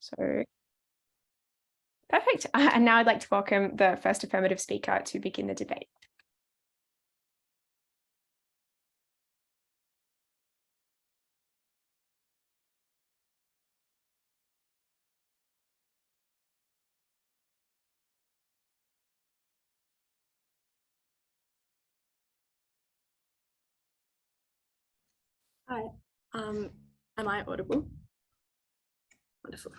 So, perfect. And now I'd like to welcome the first affirmative speaker to begin the debate. Hi, am I audible? Wonderful.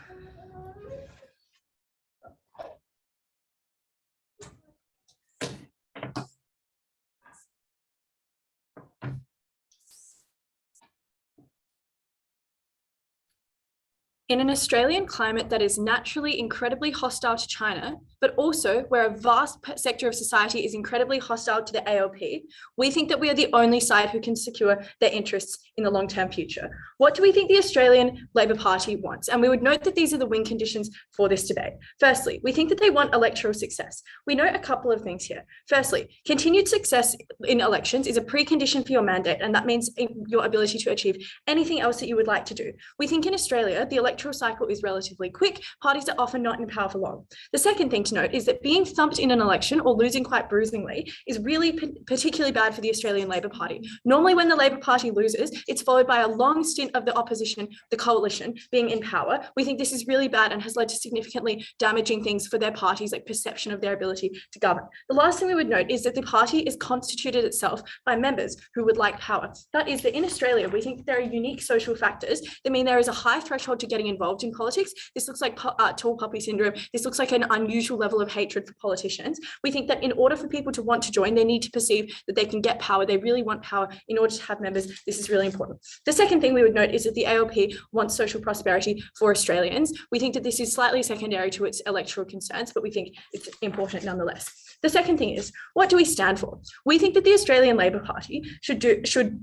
In an Australian climate that is naturally incredibly hostile to China, but also where a vast sector of society is incredibly hostile to the ALP, we think that we are the only side who can secure their interests in the long-term future. What do we think the Australian Labor Party wants? And we would note that these are the win conditions for this debate. Firstly, we think that they want electoral success. We note a couple of things here. Firstly, continued success in elections is a precondition for your mandate, and that means your ability to achieve anything else that you would like to do. We think in Australia, the electoral cycle is relatively quick. Parties are often not in power for long. The second thing to note is that being thumped in an election or losing quite bruisingly is really particularly bad for the Australian Labor Party. Normally when the Labor Party loses, it's followed by a long stint of the opposition, the coalition, being in power. We think this is really bad and has led to significantly damaging things for their parties, like perception of their ability to govern. The last thing we would note is that the party is constituted itself by members who would like power. That is that in Australia, we think that there are unique social factors that mean there is a high threshold to getting involved in politics. This looks like tall poppy syndrome. This looks like an unusual level of hatred for politicians. We think that in order for people to want to join, they need to perceive that they can get power. They really want power in order to have members. This is really important. The second thing we would note is that the ALP wants social prosperity for Australians. We think that this is slightly secondary to its electoral concerns, but we think it's important nonetheless. The second thing is, what do we stand for? We think that the Australian Labor Party should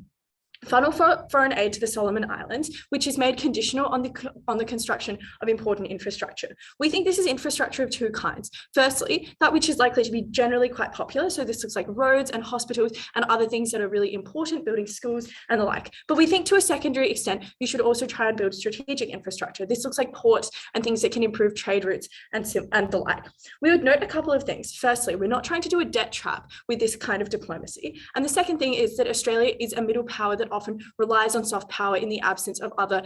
funnel foreign aid to the Solomon Islands, which is made conditional on the construction of important infrastructure. We think this is infrastructure of two kinds. Firstly, that which is likely to be generally quite popular. So this looks like roads and hospitals and other things that are really important, building schools and the like. But we think to a secondary extent, you should also try and build strategic infrastructure. This looks like ports and things that can improve trade routes and the like. We would note a couple of things. Firstly, we're not trying to do a debt trap with this kind of diplomacy. And the second thing is that Australia is a middle power that often relies on soft power in the absence of other,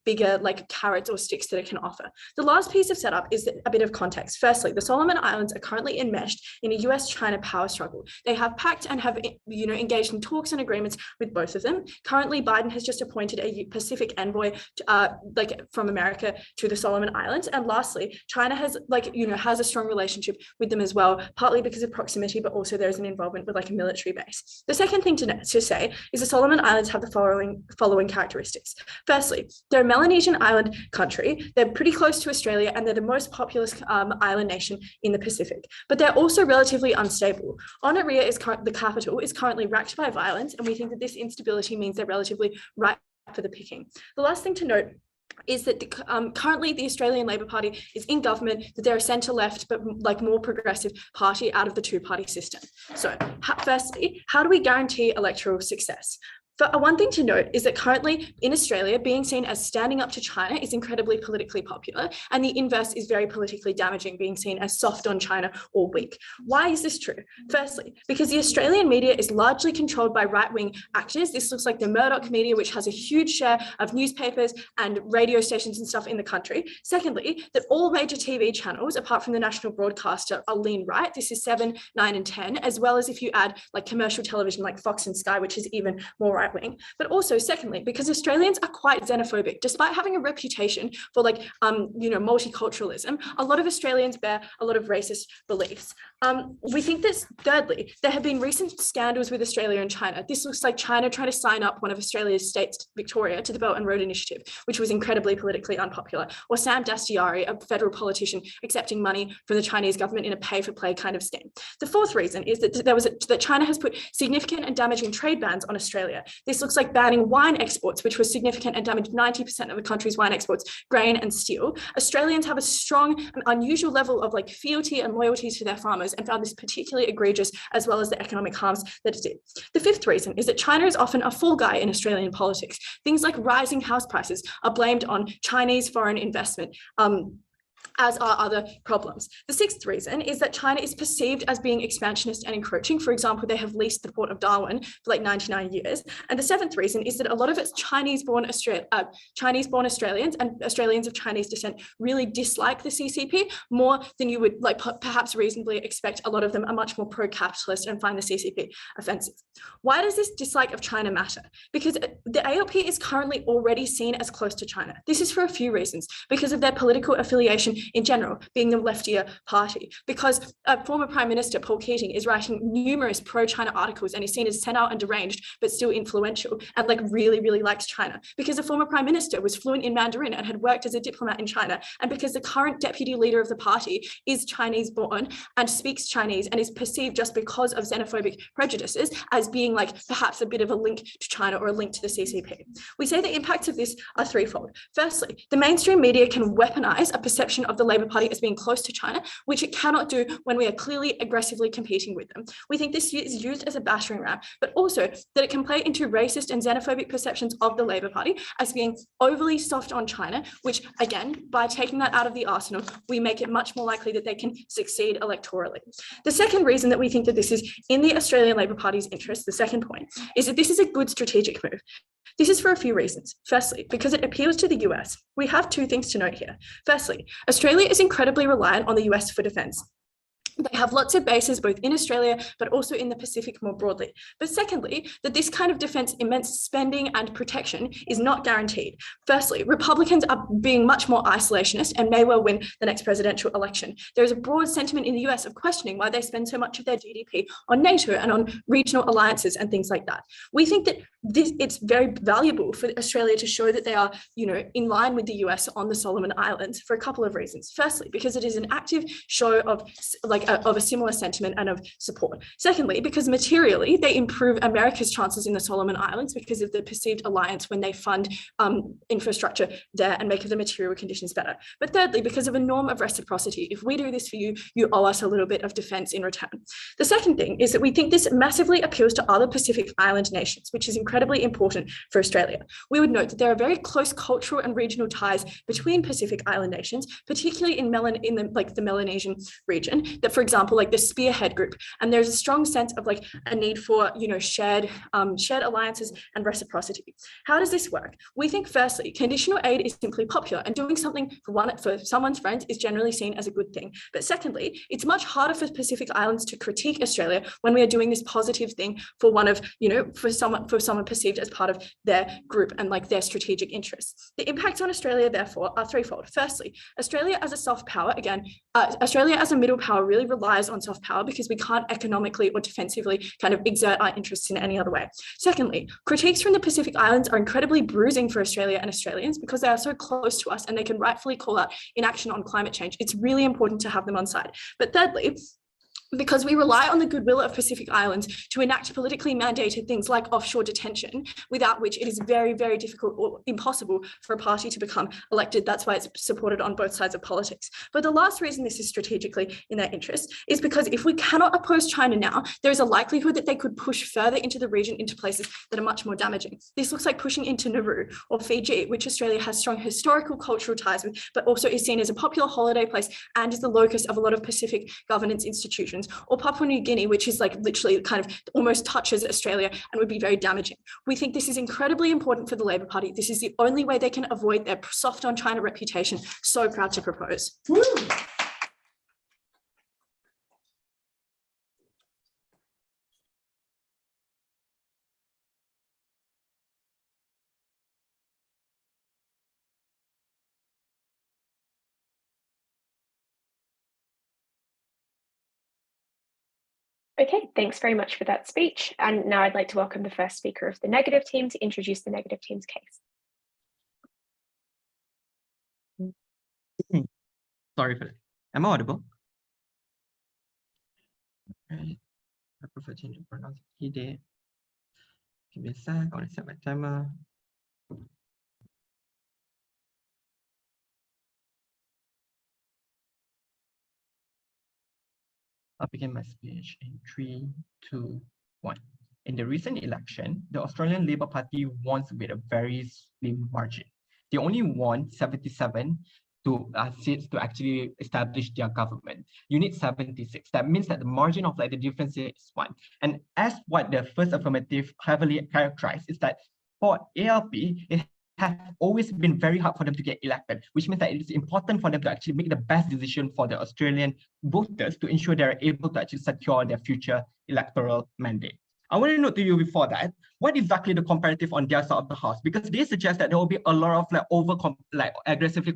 bigger like carrots or sticks that it can offer. The last piece of setup is a bit of context. Firstly, the Solomon Islands are currently enmeshed in a US-China power struggle. They have pact and have, engaged in talks and agreements with both of them. Currently, Biden has just appointed a Pacific envoy, from America to the Solomon Islands. And lastly, China has, has a strong relationship with them as well, partly because of proximity, but also there's an involvement with like a military base. The second thing to say is the Solomon Islands have the following characteristics. Firstly, they're a Melanesian island country. They're pretty close to Australia and they're the most populous island nation in the Pacific, but they're also relatively unstable. Onerea, the capital, is currently racked by violence, and we think that this instability means they're relatively ripe for the picking. The last thing to note is that currently the Australian Labor Party is in government, that they're a centre-left but more progressive party out of the two-party system. So firstly, how do we guarantee electoral success? One thing to note is that currently in Australia, being seen as standing up to China is incredibly politically popular, and the inverse is very politically damaging, being seen as soft on China or weak. Why is this true? Firstly, because the Australian media is largely controlled by right-wing actors. This looks like the Murdoch media, which has a huge share of newspapers and radio stations and stuff in the country. Secondly, that all major TV channels, apart from the national broadcaster, are lean right. This is 7, 9, and 10, as well as if you add like commercial television like Fox and Sky, which is even more right wing. But also secondly, because Australians are quite xenophobic, despite having a reputation for multiculturalism, a lot of Australians bear a lot of racist beliefs. We think that thirdly, there have been recent scandals with Australia and China. This looks like China trying to sign up one of Australia's states, Victoria, to the Belt and Road Initiative, which was incredibly politically unpopular, or Sam Dastyari, a federal politician, accepting money from the Chinese government in a pay-for-play kind of scheme. The fourth reason is that that China has put significant and damaging trade bans on Australia. This looks like banning wine exports, which was significant and damaged 90% of the country's wine exports, grain and steel. Australians have a strong and unusual level of like fealty and loyalty to their farmers and found this particularly egregious, as well as the economic harms that it did. The fifth reason is that China is often a fall guy in Australian politics. Things like rising house prices are blamed on Chinese foreign investment, as are other problems. The sixth reason is that China is perceived as being expansionist and encroaching. For example, they have leased the port of Darwin for like 99 years. And the seventh reason is that a lot of its Chinese-born Australians and Australians of Chinese descent really dislike the CCP more than you would like perhaps reasonably expect. A lot of them are much more pro-capitalist and find the CCP offensive. Why does this dislike of China matter? Because the ALP is currently already seen as close to China. This is for a few reasons, because of their political affiliation in general, being the leftier party, because former Prime Minister Paul Keating is writing numerous pro-China articles and is seen as senile and deranged, but still influential and like really, really likes China, because the former Prime Minister was fluent in Mandarin and had worked as a diplomat in China, and because the current deputy leader of the party is Chinese born and speaks Chinese and is perceived just because of xenophobic prejudices as being like perhaps a bit of a link to China or a link to the CCP. We say the impacts of this are threefold. Firstly, the mainstream media can weaponize a perception of the Labour Party as being close to China, which it cannot do when we are clearly aggressively competing with them. We think this is used as a battering ram, but also that it can play into racist and xenophobic perceptions of the Labour Party as being overly soft on China, which again, by taking that out of the arsenal, we make it much more likely that they can succeed electorally. The second reason that we think that this is in the Australian Labour Party's interest, the second point, is that this is a good strategic move. This is for a few reasons. Firstly, because it appeals to the US. We have two things to note here. Firstly, Australia is incredibly reliant on the US for defence. They have lots of bases both in Australia, but also in the Pacific more broadly. But secondly, that this kind of defence, immense spending and protection is not guaranteed. Firstly, Republicans are being much more isolationist and may well win the next presidential election. There is a broad sentiment in the US of questioning why they spend so much of their GDP on NATO and on regional alliances and things like that. We think that it's very valuable for Australia to show that they are, in line with the US on the Solomon Islands for a couple of reasons. Firstly, because it is an active show of a similar sentiment and of support. Secondly, because materially they improve America's chances in the Solomon Islands because of the perceived alliance when they fund infrastructure there and make the material conditions better. But thirdly, because of a norm of reciprocity. If we do this for you, you owe us a little bit of defense in return. The second thing is that we think this massively appeals to other Pacific Island nations, which is incredibly important for Australia. We would note that there are very close cultural and regional ties between Pacific Island nations, particularly in the Melanesian region, that, for example, like the Spearhead Group, and there's a strong sense of like a need for shared alliances and reciprocity. How does this work? We think firstly, conditional aid is simply popular, and doing something for someone's friends is generally seen as a good thing. But secondly, it's much harder for Pacific Islands to critique Australia when we are doing this positive thing for someone perceived as part of their group and like their strategic interests. The impacts on Australia, therefore, are threefold. Firstly, Australia as a soft power, Australia as a middle power really relies on soft power because we can't economically or defensively kind of exert our interests in any other way. Secondly, critiques from the Pacific Islands are incredibly bruising for Australia and Australians because they are so close to us and they can rightfully call out inaction on climate change. It's really important to have them on side. But thirdly, because we rely on the goodwill of Pacific Islands to enact politically mandated things like offshore detention, without which it is very, very difficult or impossible for a party to become elected. That's why it's supported on both sides of politics. But the last reason this is strategically in their interest is because if we cannot oppose China now, there is a likelihood that they could push further into the region into places that are much more damaging. This looks like pushing into Nauru or Fiji, which Australia has strong historical cultural ties with, but also is seen as a popular holiday place and is the locus of a lot of Pacific governance institutions, or Papua New Guinea, which is like literally kind of almost touches Australia and would be very damaging. We think this is incredibly important for the Labour Party. This is the only way they can avoid their soft on China reputation. So proud to propose. Woo. Okay, thanks very much for that speech. And now I'd like to welcome the first speaker of the negative team to introduce the negative team's case. Sorry for that. Am I audible? Right. I prefer change of pronouns. He did. Give me a sec. I want to set my timer. I'll begin my speech in 3, 2, 1. In the recent election, the Australian Labor Party won with a very slim margin. They only won 77 seats to actually establish their government. You need 76. That means that the margin of the difference is 1. And as what the first affirmative cleverly characterized is that for ALP, it has always been very hard for them to get elected, which means that it is important for them to actually make the best decision for the Australian voters to ensure they're able to actually secure their future electoral mandate. I want to note to you before that, what exactly the comparative on their side of the house? Because they suggest that there will be a lot of aggressively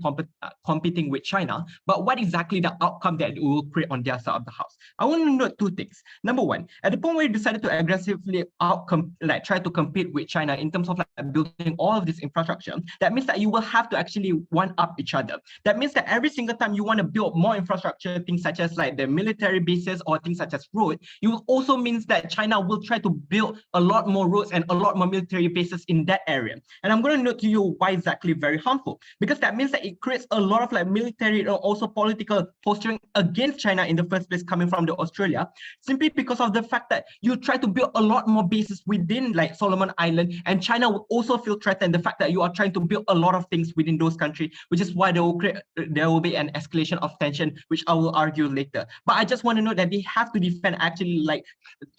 competing with China, but what exactly the outcome that it will create on their side of the house? I want to note 2 things. Number 1, at the point where you decided to aggressively try to compete with China in terms of building all of this infrastructure, that means that you will have to actually one up each other. That means that every single time you want to build more infrastructure, things such as the military bases or things such as road, you will also means that China will try to build a lot more roads and a lot more military bases in that area. And I'm going to note to you why exactly very harmful, because that means that it creates a lot of military and also political posturing against China in the first place coming from Australia, simply because of the fact that you try to build a lot more bases within Solomon Island, and China will also feel threatened the fact that you are trying to build a lot of things within those countries, which is why there will be an escalation of tension, which I will argue later. But I just want to note that they have to defend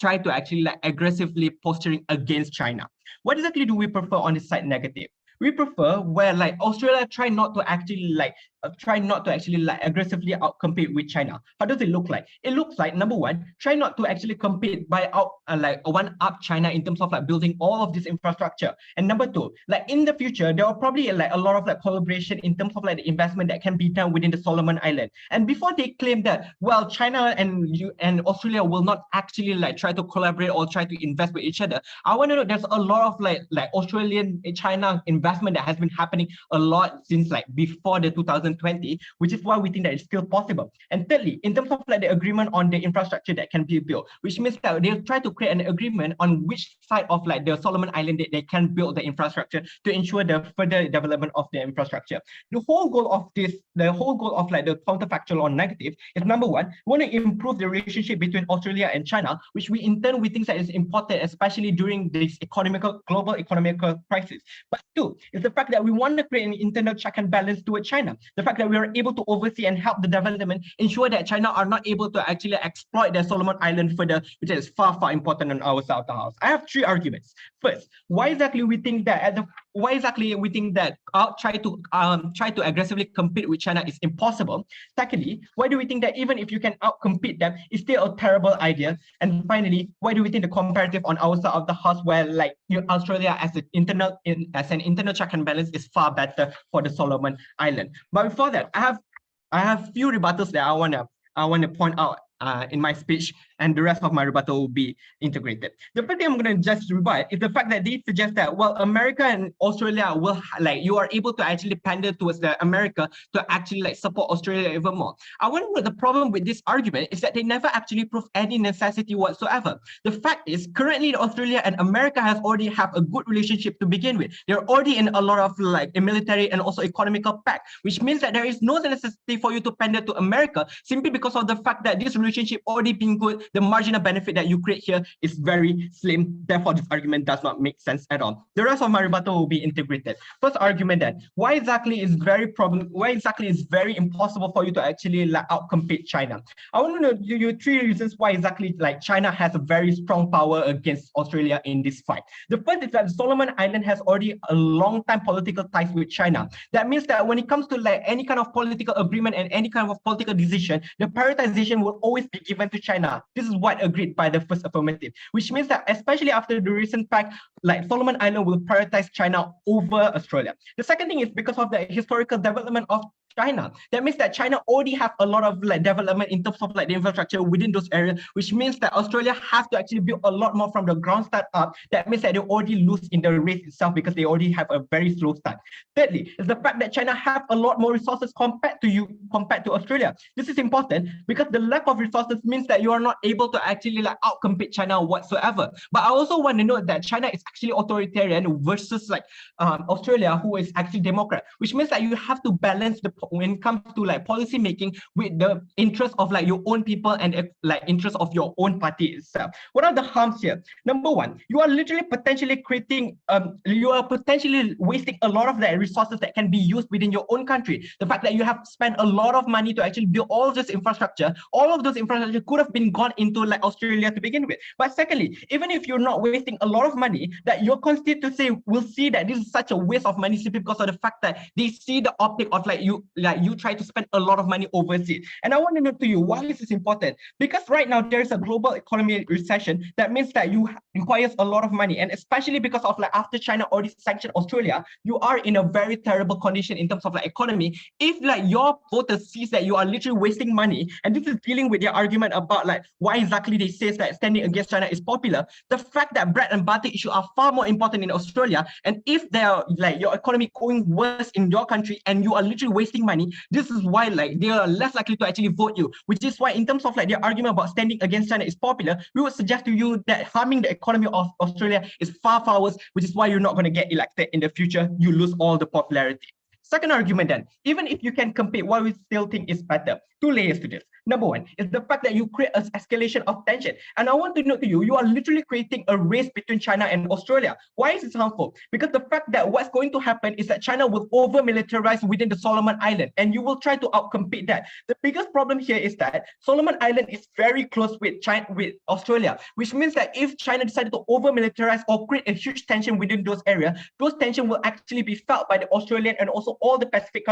try to actually aggressively posturing against China. What exactly do we prefer on this side negative? We prefer where Australia try not to actually aggressively outcompete with China. How does it look like? It looks like, number 1, try not to actually compete by one up China in terms of building all of this infrastructure. And number 2, in the future, there are probably a lot of collaboration in terms of the investment that can be done within the Solomon Island. And before they claim that, well, China and Australia will not actually try to collaborate or try to invest with each other, I want to know there's a lot of Australian China investment that has been happening a lot since before the 2020, which is why we think that it's still possible. And thirdly, in terms of the agreement on the infrastructure that can be built, which means that they'll try to create an agreement on which side of the Solomon Island that they can build the infrastructure to ensure the further development of the infrastructure. The whole goal of the counterfactual or negative is, number 1, we want to improve the relationship between Australia and China, which we think that is important, especially during this global economical crisis. But 2, is the fact that we want to create an internal check and balance toward China. The fact that we are able to oversee and help the development, ensure that China are not able to actually exploit their Solomon Island further, which is far, far important on our side of the house. I have 3 arguments. First, why exactly we think that try to aggressively compete with China is impossible? Secondly, why do we think that even if you can outcompete them, it's still a terrible idea? And finally, why do we think the comparative on our side of the house, where Australia as an internal check and balance is far better for the Solomon Island? But before that, I have few rebuttals that I wanna point out in my speech, and the rest of my rebuttal will be integrated. The first thing I'm going to just rebut is the fact that they suggest that, well, America and Australia will, you are able to actually pander towards America to actually support Australia even more. I want to know the problem with this argument is that they never actually prove any necessity whatsoever. The fact is, currently Australia and America has already have a good relationship to begin with. They're already in a lot of a military and also economical pact, which means that there is no necessity for you to pander to America simply because of the fact that this relationship already being good. The marginal benefit that you create here is very slim. Therefore, this argument does not make sense at all. The rest of my rebuttal will be integrated. First argument then, why exactly is very impossible for you to actually outcompete China? I want to know you 3 reasons why exactly China has a very strong power against Australia in this fight. The first is that Solomon Island has already a long time political ties with China. That means that when it comes to any kind of political agreement and any kind of political decision, the prioritization will always be given to China. This is what agreed by the first affirmative, which means that especially after the recent fact, Solomon Island will prioritize China over Australia. The second thing is because of the historical development of China. That means that China already have a lot of like development in terms of like the infrastructure within those areas, which means that Australia have to actually build a lot more from the ground start up. That means that they already lose in the race itself because they already have a very slow start. Thirdly, is the fact that China have a lot more resources compared to Australia. This is important because the lack of resources means that you are not able to actually like outcompete China whatsoever. But I also want to note that China is actually authoritarian versus like Australia, who is actually democrat, which means that you have to balance when it comes to like policy making with the interest of like your own people and like interest of your own party itself. What are the harms here? Number one, you are literally potentially creating you are potentially wasting a lot of the resources that can be used within your own country. The fact that you have spent a lot of money to actually build all of this infrastructure, all of those infrastructure could have been gone into like Australia to begin with. But secondly, even if you're not wasting a lot of money, that your constituency will see that this is such a waste of money simply because of the fact that they see the optic of like you try to spend a lot of money overseas. And I want to know to you, why is this important? Because right now there is a global economy recession. That means that you requires a lot of money, and especially because of like after China already sanctioned Australia, you are in a very terrible condition in terms of like economy. If like your voters sees that you are literally wasting money, and this is dealing with their argument about like why exactly they say that standing against China is popular, the fact that bread and butter issue are far more important in Australia, and if they're like your economy going worse in your country and you are literally wasting money, this is why like they are less likely to actually vote you, which is why in terms of like their argument about standing against China is popular, we would suggest to you that harming the economy of Australia is far worse, which is why you're not going to get elected in the future. You lose all the popularity. Second argument then, even if you can compete, what we still think is better. Two layers to this. Number one is the fact that you create an escalation of tension. And I want to note to you, you are literally creating a race between China and Australia. Why is this harmful? Because the fact that what's going to happen is that China will over-militarize within the Solomon Island, and you will try to outcompete that. The biggest problem here is that Solomon Island is very close with China, with Australia, which means that if China decided to over-militarize or create a huge tension within those areas, those tensions will actually be felt by the Australian and also all the Pacific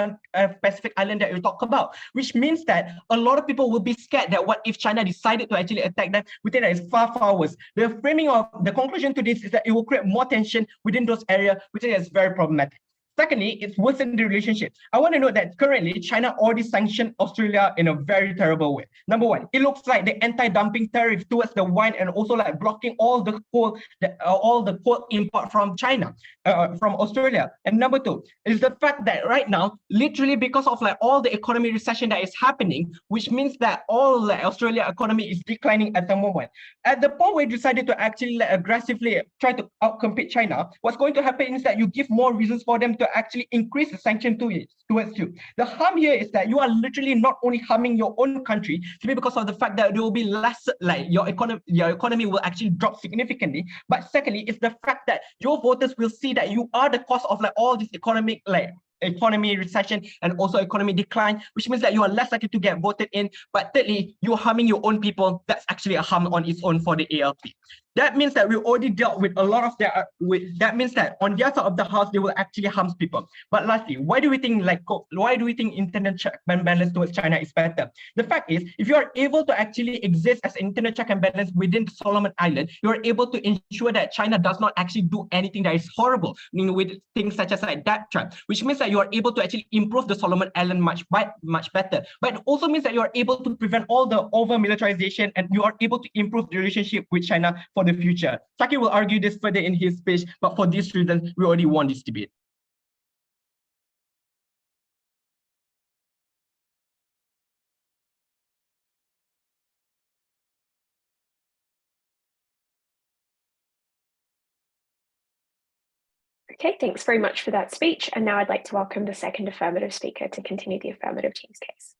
island that you talk about, which means that a lot of people will be scared that what if China decided to actually attack them. We think that is far worse. The framing of the conclusion to this is that it will create more tension within those areas, which is very problematic. Secondly, it's worsened the relationship. I want to note that currently China already sanctioned Australia in a very terrible way. Number one, it looks like the anti-dumping tariff towards the wine and also like blocking all the coal import from China, from Australia. And number two is the fact that right now, literally because of like all the economy recession that is happening, which means that all the Australia economy is declining at the moment. At the point where you decided to actually like, aggressively try to outcompete China, what's going to happen is that you give more reasons for them to actually increase the sanction towards you. The harm here is that you are literally not only harming your own country simply because of the fact that there will be less, like your economy will actually drop significantly, but secondly, it's the fact that your voters will see that you are the cause of like all this economy recession and also economy decline, which means that you are less likely to get voted in. But thirdly, you're harming your own people. That's actually a harm on its own for the ALP. That means that we already dealt with a lot of their, that means that on their side of the house, they will actually harm people. But lastly, why do we think internet check and balance towards China is better? The fact is, if you are able to actually exist as an internet check and balance within the Solomon Island, you are able to ensure that China does not actually do anything that is horrible, with things such as like debt trap, which means that you are able to actually improve the Solomon Island much better. But it also means that you are able to prevent all the over-militarization, and you are able to improve the relationship with China for the future. Syakir will argue this further in his speech, but for this reason, we already won this debate. Okay, thanks very much for that speech. And now I'd like to welcome the second affirmative speaker to continue the affirmative team's case.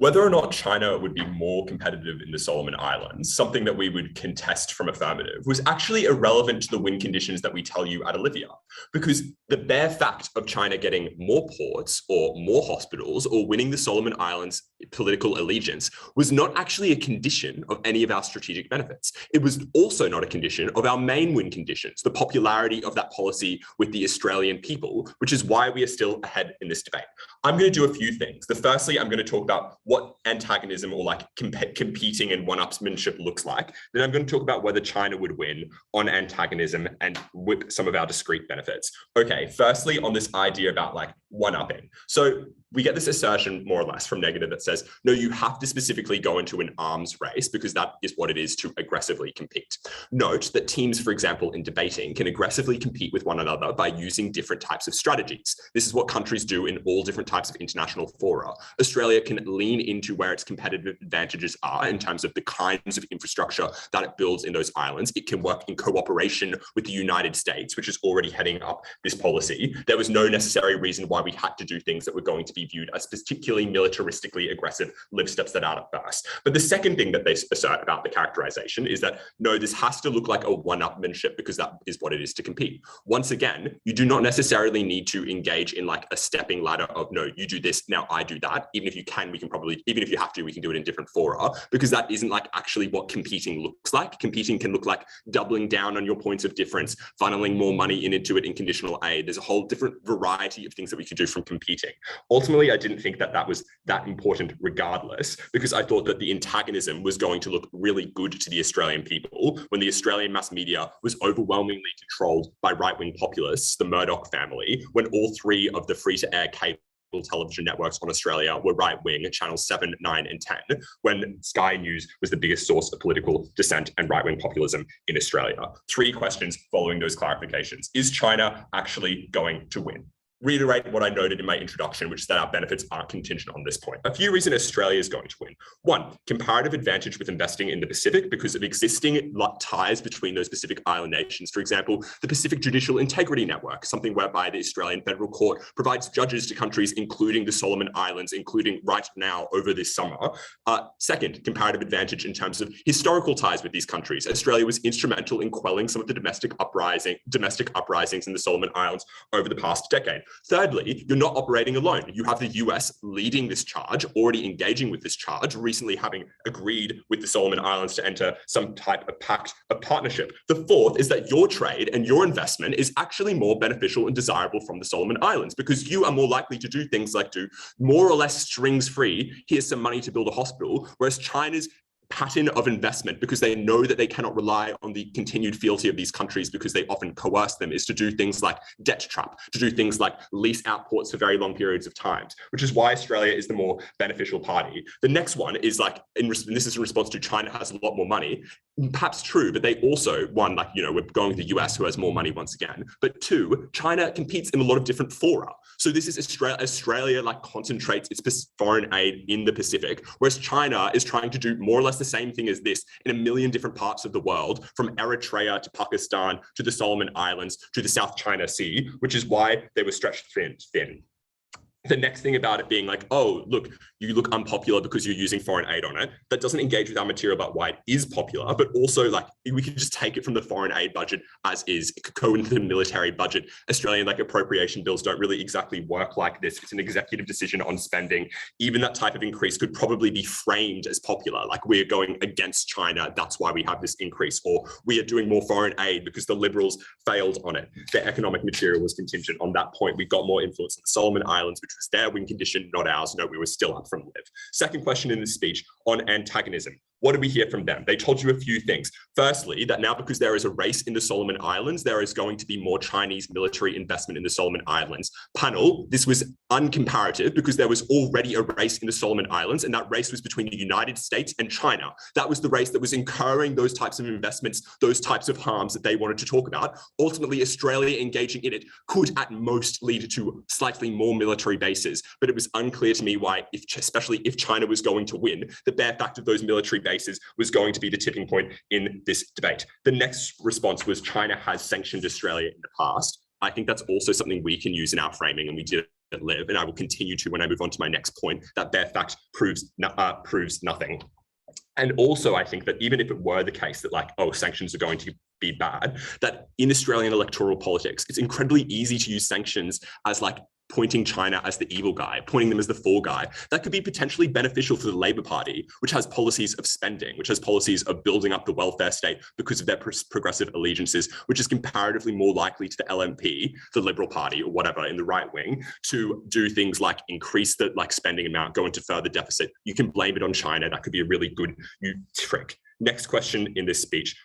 Whether or not China would be more competitive in the Solomon Islands, something that we would contest from affirmative, was actually irrelevant to the win conditions that we tell you at Olivia, because the bare fact of China getting more ports or more hospitals or winning the Solomon Islands political allegiance was not actually a condition of any of our strategic benefits. It was also not a condition of our main win conditions, the popularity of that policy with the Australian people, which is why we are still ahead in this debate. I'm going to do a few things. Firstly, I'm going to talk about what antagonism or like competing and one-upsmanship looks like. Then I'm going to talk about whether China would win on antagonism and with some of our discrete benefits. Okay, firstly, on this idea about like one-upping. So we get this assertion more or less from negative that says, no, you have to specifically go into an arms race because that is what it is to aggressively compete. Note that teams, for example, in debating can aggressively compete with one another by using different types of strategies. This is what countries do in all different types of international fora. Australia can lean into where its competitive advantages are in terms of the kinds of infrastructure that it builds in those islands. It can work in cooperation with the United States, which is already heading up this policy. There was no necessary reason why we had to do things that were going to be viewed as particularly militaristically aggressive, live steps that out at first. But the second thing that they assert about the characterization is that, no, this has to look like a one-upmanship because that is what it is to compete. Once again, you do not necessarily need to engage in like a stepping ladder of, no, you do this, now I do that. Even if you can, we can probably, even if you have to, we can do it in different fora, because that isn't like actually what competing looks like. Competing can look like doubling down on your points of difference, funneling more money into it in conditional aid. There's a whole different variety of things that we could do from competing. Ultimately, I didn't think that that was that important regardless, because I thought that the antagonism was going to look really good to the Australian people when the Australian mass media was overwhelmingly controlled by right-wing populists, the Murdoch family, when all three of the free-to-air cable television networks on Australia were right-wing, channels 7, 9, and 10, when Sky News was the biggest source of political dissent and right-wing populism in Australia. 3 questions following those clarifications. Is China actually going to win? Reiterate what I noted in my introduction, which is that our benefits aren't contingent on this point. A few reasons Australia is going to win. 1, comparative advantage with investing in the Pacific because of existing ties between those Pacific island nations. For example, the Pacific Judicial Integrity Network, something whereby the Australian Federal Court provides judges to countries, including the Solomon Islands, including right now over this summer. 2nd, comparative advantage in terms of historical ties with these countries. Australia was instrumental in quelling some of the domestic uprisings in the Solomon Islands over the past decade. Thirdly, you're not operating alone. You have the US leading this charge, already engaging with this charge, recently having agreed with the Solomon Islands to enter some type of pact, a partnership. The 4th is that your trade and your investment is actually more beneficial and desirable from the Solomon Islands because you are more likely to do things like do more or less strings free, here's some money to build a hospital, whereas China's pattern of investment, because they know that they cannot rely on the continued fealty of these countries because they often coerce them, is to do things like debt trap, to do things like lease out ports for very long periods of time, which is why Australia is the more beneficial party. The next one is like, and this is in response to China has a lot more money. Perhaps true, but they also, one, like, you know, we're going with the US who has more money once again, but 2, China competes in a lot of different fora. So this is Australia like concentrates its foreign aid in the Pacific, whereas China is trying to do more or less the same thing as this in a million different parts of the world, from Eritrea to Pakistan to the Solomon Islands to the South China Sea, which is why they were stretched thin. The next thing about it being like, oh, look, you look unpopular because you're using foreign aid on it. That doesn't engage with our material about why it is popular, but also like we can just take it from the foreign aid budget as is. It could go into the military budget. Australian like appropriation bills don't really exactly work like this. It's an executive decision on spending. Even that type of increase could probably be framed as popular, like we're going against China, that's why we have this increase, or we are doing more foreign aid because the Liberals failed on it. Their economic material was contingent on that point. We got more influence in the Solomon Islands, which was their win condition, not ours. No, we were still up from live. Second question in this speech on antagonism. What did we hear from them? They told you a few things. Firstly, that now because there is a race in the Solomon Islands, there is going to be more Chinese military investment in the Solomon Islands. Panel, this was uncomparative because there was already a race in the Solomon Islands, and that race was between the United States and China. That was the race that was incurring those types of investments, those types of harms that they wanted to talk about. Ultimately, Australia engaging in it could at most lead to slightly more military bases, but it was unclear to me why, especially if China was going to win, the bare fact of those military bases was going to be the tipping point in this debate. The next response was China has sanctioned Australia in the past. I think that's also something we can use in our framing, and we did live, and I will continue to when I move on to my next point, that bare fact proves nothing. And also, I think that even if it were the case that like, oh, sanctions are going to be bad, that in Australian electoral politics, it's incredibly easy to use sanctions as like pointing China as the evil guy, pointing them as the fall guy. That could be potentially beneficial for the Labor Party, which has policies of spending, which has policies of building up the welfare state because of their progressive allegiances, which is comparatively more likely to the LNP, the Liberal Party or whatever in the right wing, to do things like increase the spending amount, go into further deficit. You can blame it on China. That could be a really good trick. Next question in this speech.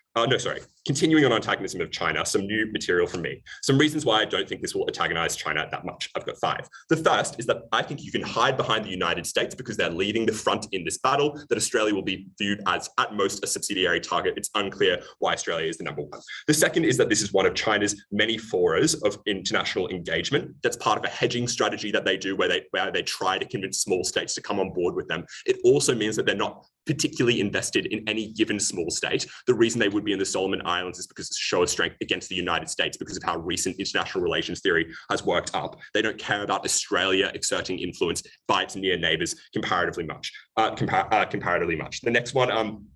Continuing on antagonism of China, some new material from me. Some reasons why I don't think this will antagonize China that much. I've got 5. The first is that I think you can hide behind the United States because they're leading the front in this battle, that Australia will be viewed as at most a subsidiary target. It's unclear why Australia is the number 1. The second is that this is one of China's many forums of international engagement. That's part of a hedging strategy that they do where they try to convince small states to come on board with them. It also means that they're not particularly invested in any given small state. The reason they would be in the Solomon Islands is because it's a show of strength against the United States because of how recent international relations theory has worked up. They don't care about Australia exerting influence by its near neighbors comparatively much. The next one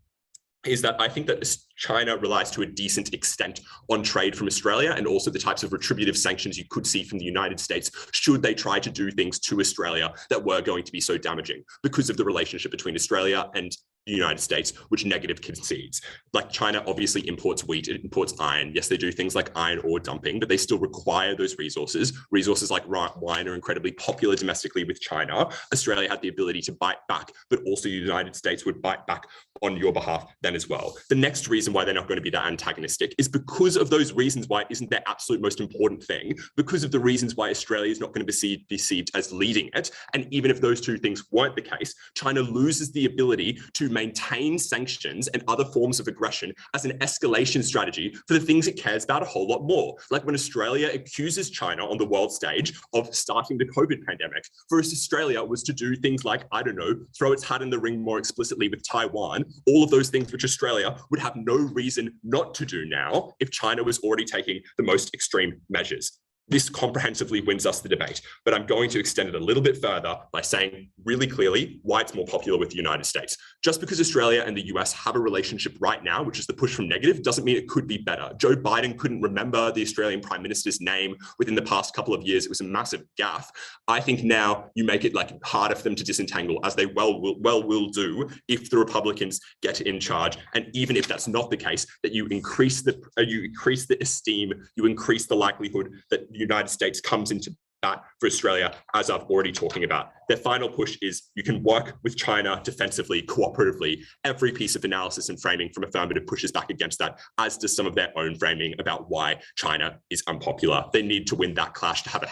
is that I think that China relies to a decent extent on trade from Australia and also the types of retributive sanctions you could see from the United States should they try to do things to Australia that were going to be so damaging because of the relationship between Australia and the United States, which negative concedes. Like China obviously imports wheat, it imports iron. Yes, they do things like iron ore dumping, but they still require those resources. Resources like wine are incredibly popular domestically with China. Australia had the ability to bite back, but also the United States would bite back on your behalf then as well. The next reason why they're not going to be that antagonistic is because of those reasons why it isn't their absolute most important thing, because of the reasons why Australia is not going to be perceived as leading it. And even if those two things weren't the case, China loses the ability to maintain sanctions and other forms of aggression as an escalation strategy for the things it cares about a whole lot more. Like when Australia accuses China on the world stage of starting the COVID pandemic, first Australia was to do things like, I don't know, throw its hat in the ring more explicitly with Taiwan, all of those things which Australia would have no reason not to do now if China was already taking the most extreme measures. This comprehensively wins us the debate, but I'm going to extend it a little bit further by saying really clearly why it's more popular with the United States. Just because Australia and the US have a relationship right now, which is the push from negative, doesn't mean it could be better. Joe Biden couldn't remember the Australian Prime Minister's name within the past couple of years. It was a massive gaffe. I think now you make it harder for them to disentangle, as they will do if the Republicans get in charge. And even if that's not the case, that you increase the esteem, you increase the likelihood that the United States comes into that for Australia, as I've already talking about. Their final push is you can work with China defensively, cooperatively. Every piece of analysis and framing from affirmative pushes back against that, as does some of their own framing about why China is unpopular. They need to win that clash to have a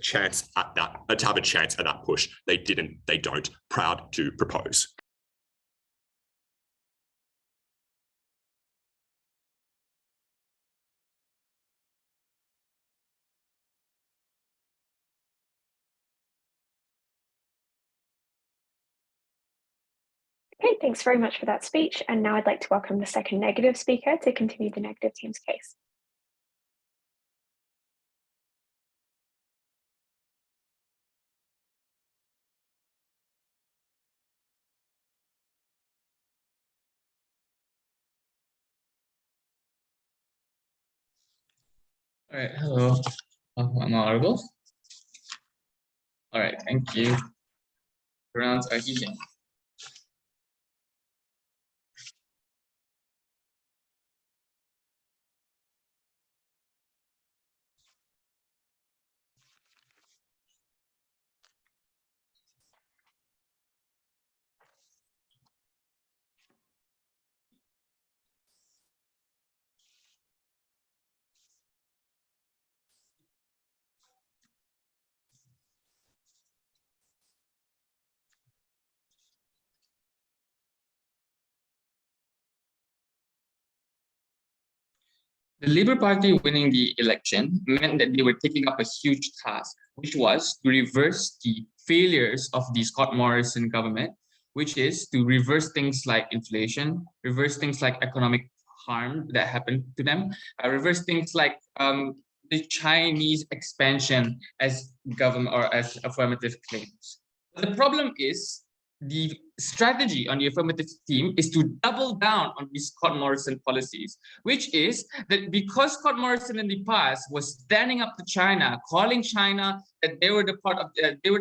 chance at that push. They don't. Proud to propose. Okay, thanks very much for that speech. And now I'd like to welcome the second negative speaker to continue the negative team's case. All right, hello. Am I audible? All right, thank you. Pronouns are he, him. The Labour Party winning the election meant that they were taking up a huge task, which was to reverse the failures of the Scott Morrison government, which is to reverse things like inflation, reverse things like economic harm that happened to them, reverse things like the Chinese expansion as government or as affirmative claims. The problem is the strategy on the affirmative team is to double down on these Scott Morrison policies, which is that because Scott Morrison in the past was standing up to China, calling China that they were the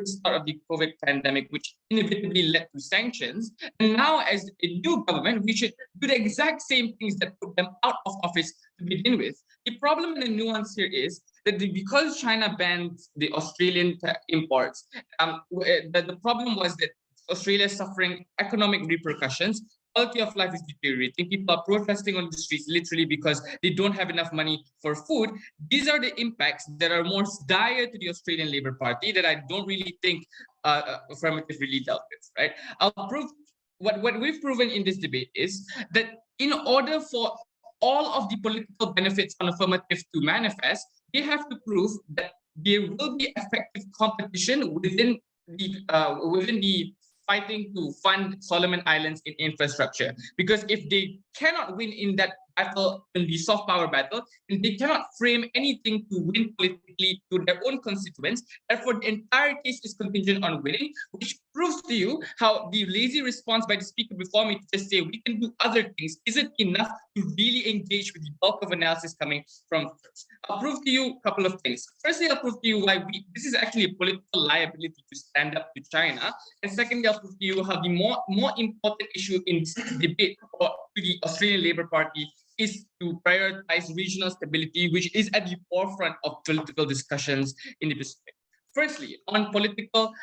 start of the COVID pandemic, which inevitably led to sanctions. And now, as a new government, we should do the exact same things that put them out of office to begin with. The problem and the nuance here is that because China banned the Australian imports, the problem was that Australia is suffering economic repercussions. Quality of life is deteriorating. People are protesting on the streets literally because they don't have enough money for food. These are the impacts that are more dire to the Australian Labor Party that I don't really think affirmative really dealt with, right? I'll prove what we've proven in this debate is that in order for all of the political benefits on affirmative to manifest, they have to prove that there will be effective competition within the fighting to fund Solomon Islands in infrastructure. Because if they cannot win in that battle, in the soft power battle, and they cannot frame anything to win politically to their own constituents, therefore the entire case is contingent on winning, which proves to you how the lazy response by the speaker before me to just say we can do other things isn't enough to really engage with the bulk of analysis coming from first. I'll prove to you a couple of things. Firstly, I'll prove to you why this is actually a political liability to stand up to China. And secondly, I'll prove to you how the more important issue in this debate to the Australian Labor Party is to prioritize regional stability, which is at the forefront of political discussions in the Pacific. Firstly, on political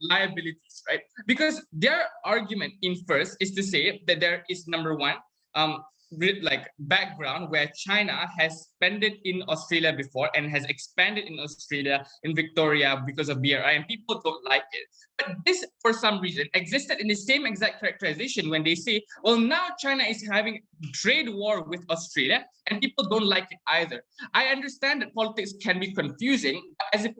liabilities, right? Because their argument in first is to say that there is, number one, background where China has expanded in Australia before and has expanded in Australia in Victoria because of BRI, and people don't like it. But this, for some reason, existed in the same exact characterization when they say, well, now China is having trade war with Australia, and people don't like it either. I understand that politics can be confusing, but as a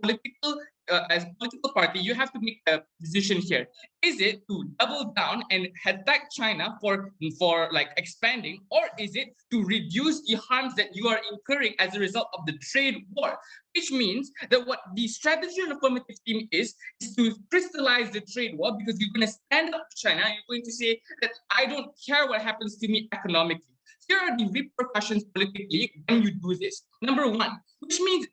political party, you have to make a decision here. Is it to double down and attack China for like expanding, or is it to reduce the harms that you are incurring as a result of the trade war? Which means that what the strategy on the affirmative team is to crystallize the trade war, because you're going to stand up to China. You're going to say that I don't care what happens to me economically. Here are the repercussions politically when you do this. Number one, which means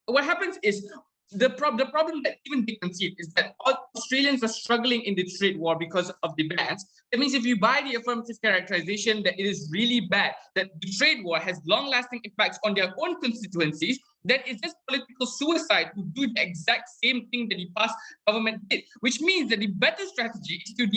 what happens is the problem that even they concede is that all Australians are struggling in the trade war because of the bans. That means if you buy the affirmative characterization that it is really bad, that the trade war has long-lasting impacts on their own constituencies, that is just political suicide to do the exact same thing that the past government did, which means that the better strategy is to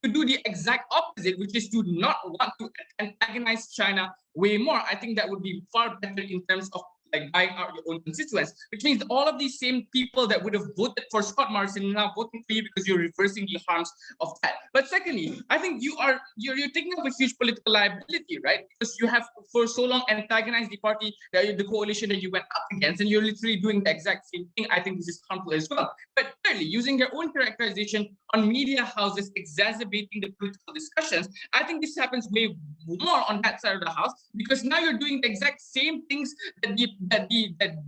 do the exact opposite, which is to not want to antagonize China way more. I think that would be far better in terms of like buying out your own constituents, which means all of these same people that would have voted for Scott Morrison are now voting for you because you're reversing the harms of that. But secondly, I think you're taking up a huge political liability, right? Because you have for so long antagonized the party, the coalition that you went up against, and you're literally doing the exact same thing. I think this is harmful as well. But thirdly, using their own characterization on media houses exacerbating the political discussions, I think this happens way more on that side of the house, because now you're doing the exact same things that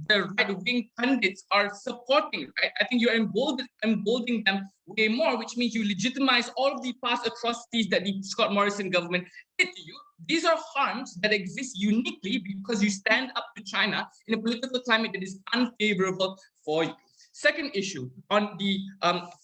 the right-wing pundits are supporting, right? I think you're emboldening them way more, which means you legitimize all of the past atrocities that the Scott Morrison government did to you. These are harms that exist uniquely because you stand up to China in a political climate that is unfavorable for you. Second issue on the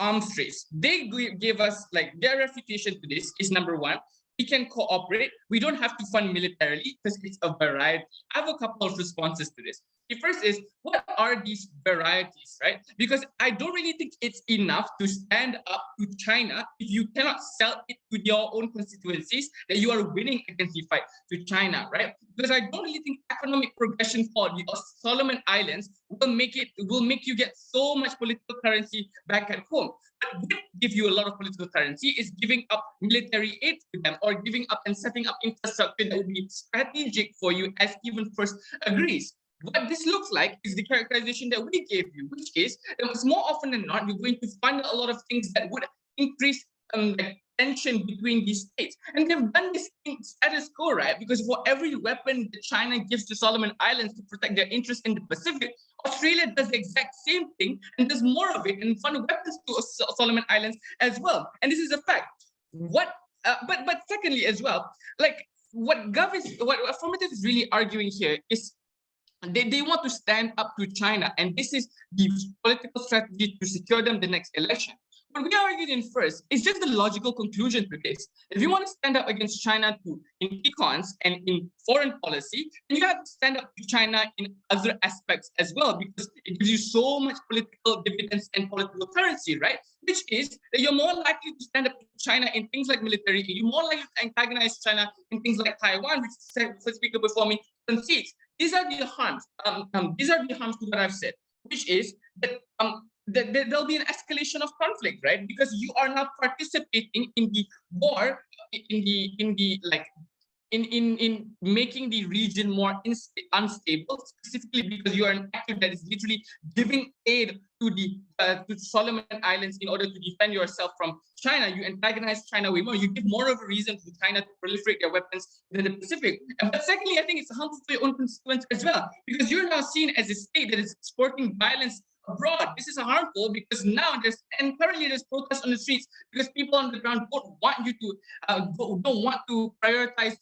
arms race, they gave us like their refutation to this is number one, we can cooperate. We don't have to fund militarily because it's a variety. I have a couple of responses to this. The first is, what are these varieties, right? Because I don't really think it's enough to stand up to China if you cannot sell it to your own constituencies that you are winning against the fight to China, right? Because I don't really think economic progression for the Solomon Islands will make you get so much political currency back at home. What would give you a lot of political currency is giving up military aid to them, or giving up and setting up infrastructure that would be strategic for you, as even first agrees. What this looks like is the characterization that we gave you, which is that more often than not, you're going to fund a lot of things that would increase tension between these states. And they've done this in status quo, right? Because for every weapon that China gives to Solomon Islands to protect their interests in the Pacific, Australia does the exact same thing and does more of it and fund weapons to Solomon Islands as well. And this is a fact. But secondly as well, like what Affirmative is really arguing here is they want to stand up to China, and this is the political strategy to secure them the next election. What we argued in first is just the logical conclusion to this. If you want to stand up against China in econs and in foreign policy, then you have to stand up to China in other aspects as well, because it gives you so much political dividends and political currency, right? Which is that you're more likely to stand up to China in things like military, you're more likely to antagonize China in things like Taiwan, which the speaker before me concedes. These are the harms. These are the harms to what I've said, which is that there'll be an escalation of conflict, right? Because you are now participating in the war, in making the region more unstable, specifically because you are an actor that is literally giving aid to Solomon Islands in order to defend yourself from China. You antagonize China way more. You give more of a reason to China to proliferate their weapons than the Pacific. But secondly, I think it's harmful for your own constituents as well, because you're now seen as a state that is exporting violence abroad. This is harmful because now currently there's protests on the streets because people on the ground don't want you to don't want to prioritize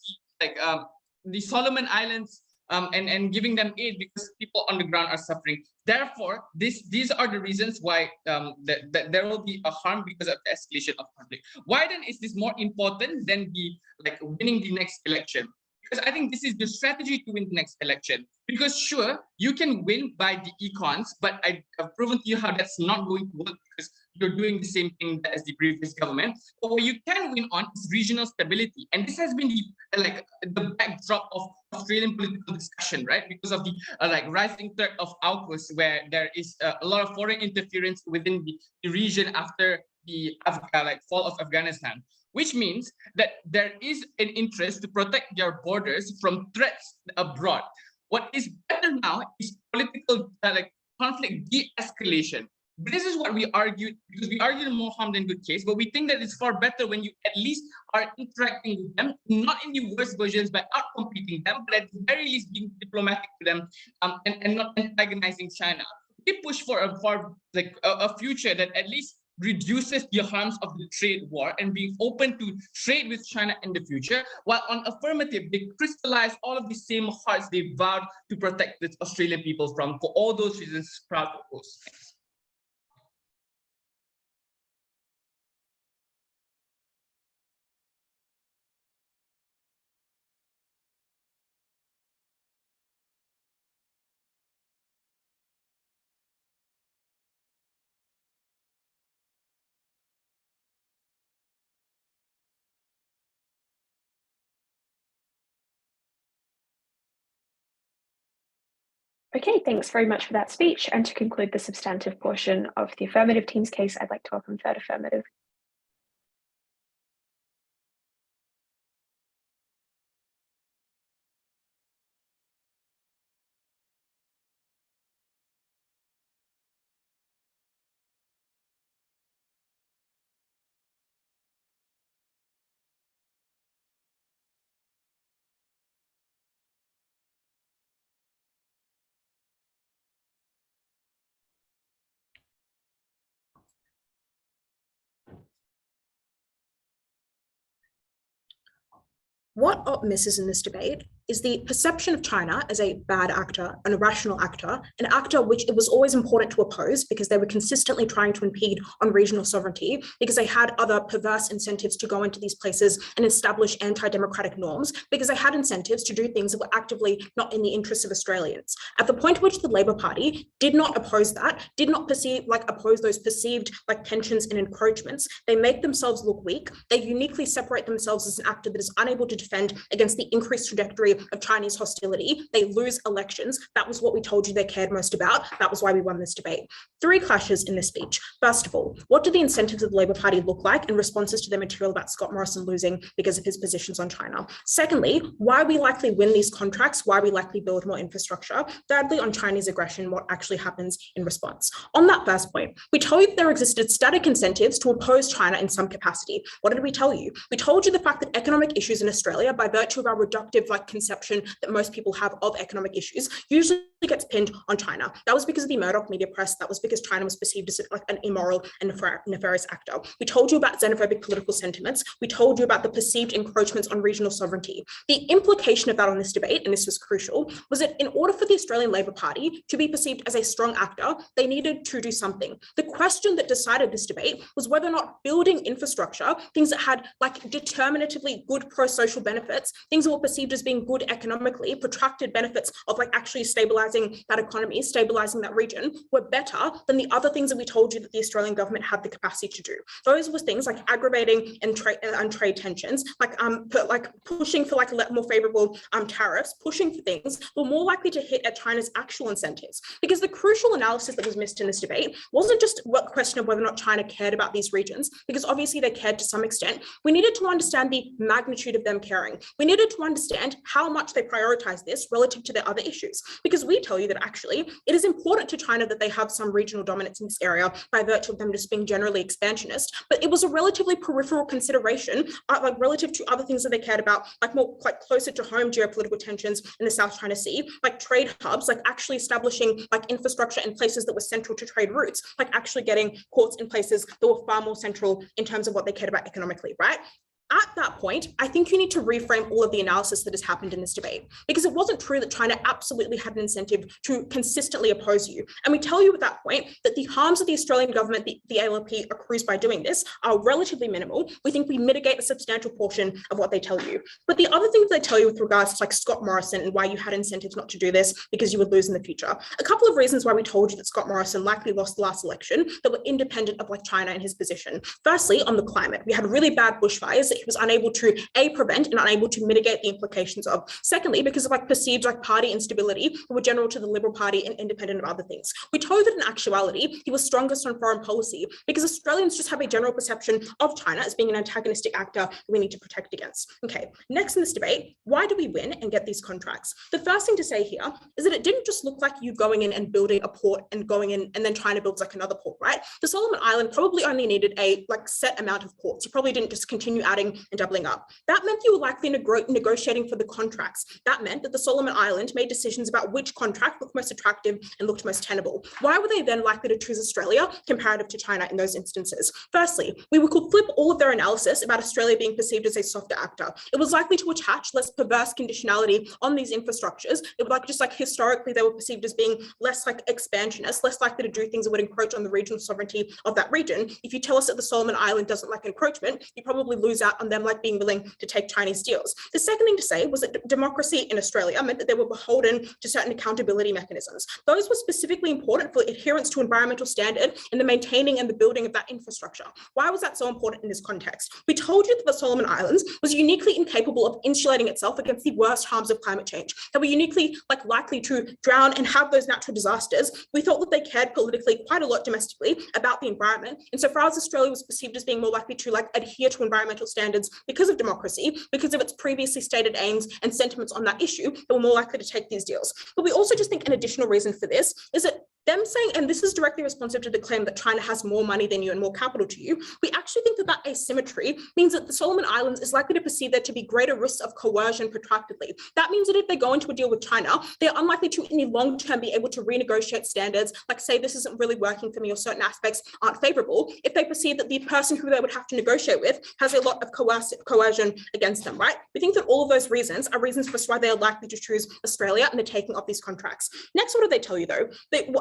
the Solomon Islands and giving them aid because people on the ground are suffering. Therefore, these are the reasons why that there will be a harm because of the escalation of conflict. Why then is this more important than winning the next election? Because I think this is the strategy to win the next election. Because sure, you can win by the econs, but I've proven to you how that's not going to work because you're doing the same thing as the previous government. But what you can win on is regional stability. And this has been the backdrop of Australian political discussion, right? Because of the rising threat of AUKUS, where there is a lot of foreign interference within the region after the fall of Afghanistan. Which means that there is an interest to protect their borders from threats abroad. What is better now is political conflict de-escalation. This is what we argued, because we argued more harm than good case, but we think that it's far better when you at least are interacting with them, not in the worst versions by outcompeting them, but at the very least being diplomatic to them and not antagonizing China. We push for a future that at least reduces the harms of the trade war and being open to trade with China in the future, while on Affirmative, they crystallize all of the same hearts they vowed to protect the Australian people from. For all those reasons, proud to oppose. Okay, thanks very much for that speech. And to conclude the substantive portion of the affirmative team's case, I'd like to welcome third affirmative. What misses in this debate is the perception of China as a bad actor, an irrational actor, an actor which it was always important to oppose because they were consistently trying to impede on regional sovereignty because they had other perverse incentives to go into these places and establish anti-democratic norms because they had incentives to do things that were actively not in the interests of Australians. At the point at which the Labor Party did not oppose that, did not oppose those perceived tensions and encroachments, they make themselves look weak. They uniquely separate themselves as an actor that is unable to defend against the increased trajectory of of Chinese hostility, they lose elections. That was what we told you they cared most about. That was why we won this debate. 3 clashes in this speech. First of all, what do the incentives of the Labour Party look like in responses to their material about Scott Morrison losing because of his positions on China? Secondly, why we likely win these contracts, why we likely build more infrastructure. Thirdly, on Chinese aggression, what actually happens in response. On that first point, we told you there existed static incentives to oppose China in some capacity. What did we tell you? We told you the fact that economic issues in Australia, by virtue of our reductive conception that most people have of economic issues, usually gets pinned on China. That was because of the Murdoch media press. That was because China was perceived as like an immoral and nefarious actor. We told you about xenophobic political sentiments. We told you about the perceived encroachments on regional sovereignty. The implication of that on this debate, and this was crucial, was that in order for the Australian Labor Party to be perceived as a strong actor, they needed to do something. The question that decided this debate was whether or not building infrastructure, things that had like determinatively good pro-social benefits, things that were perceived as being good economically, protracted benefits of like actually stabilizing that economy, stabilizing that region, were better than the other things that we told you that the Australian government had the capacity to do. Those were things like aggravating and trade tensions, like pushing for like more favorable tariffs, pushing for things were more likely to hit at China's actual incentives. Because the crucial analysis that was missed in this debate wasn't just what question of whether or not China cared about these regions, because obviously they cared to some extent. We needed to understand the magnitude of them caring. We needed to understand how much they prioritize this relative to their other issues, because we tell you that actually it is important to China that they have some regional dominance in this area by virtue of them just being generally expansionist, but it was a relatively peripheral consideration, like relative to other things that they cared about, like more like closer to home geopolitical tensions in the South China Sea, like trade hubs, like actually establishing like infrastructure in places that were central to trade routes, like actually getting ports in places that were far more central in terms of what they cared about economically, right? At that point, I think you need to reframe all of the analysis that has happened in this debate, because it wasn't true that China absolutely had an incentive to consistently oppose you. And we tell you at that point that the harms of the Australian government, the ALP accrues by doing this, are relatively minimal. We think we mitigate a substantial portion of what they tell you. But the other things they tell you with regards to like Scott Morrison and why you had incentives not to do this because you would lose in the future. A couple of reasons why we told you that Scott Morrison likely lost the last election that were independent of like China and his position. Firstly, on the climate, we had really bad bushfires that he was unable to prevent and unable to mitigate the implications of. Secondly, because of like perceived like party instability that were general to the Liberal Party and independent of other things. We told that in actuality, he was strongest on foreign policy because Australians just have a general perception of China as being an antagonistic actor we need to protect against. Okay, next in this debate, why do we win and get these contracts? The first thing to say here is that it didn't just look like you going in and building a port and going in and then trying to build like another port, right? The Solomon Island probably only needed a like set amount of ports. You probably didn't just continue adding and doubling up. That meant you were likely negotiating for the contracts. That meant that the Solomon Island made decisions about which contract looked most attractive and looked most tenable. Why were they then likely to choose Australia comparative to China in those instances? Firstly, we could flip all of their analysis about Australia being perceived as a softer actor. It was likely to attach less perverse conditionality on these infrastructures. It would like just like historically they were perceived as being less like expansionist, less likely to do things that would encroach on the regional sovereignty of that region. If you tell us that the Solomon Island doesn't like encroachment, you probably lose out on them like being willing to take Chinese deals. The second thing to say was that democracy in Australia meant that they were beholden to certain accountability mechanisms. Those were specifically important for adherence to environmental standard and the maintaining and the building of that infrastructure. Why was that so important in this context? We told you that the Solomon Islands was uniquely incapable of insulating itself against the worst harms of climate change, that were uniquely like likely to drown and have those natural disasters. We thought that they cared politically quite a lot domestically about the environment. And so far as Australia was perceived as being more likely to like adhere to environmental standards because of democracy, because of its previously stated aims and sentiments on that issue, they were more likely to take these deals. But we also just think an additional reason for this is that them saying, and this is directly responsive to the claim that China has more money than you and more capital to you, we actually think that that asymmetry means that the Solomon Islands is likely to perceive there to be greater risks of coercion protractedly. That means that if they go into a deal with China, they're unlikely to in the long term be able to renegotiate standards, like say this isn't really working for me or certain aspects aren't favorable, if they perceive that the person who they would have to negotiate with has a lot of coercion against them, right? We think that all of those reasons are reasons for why they are likely to choose Australia and the taking of these contracts. Next, what do they tell you though?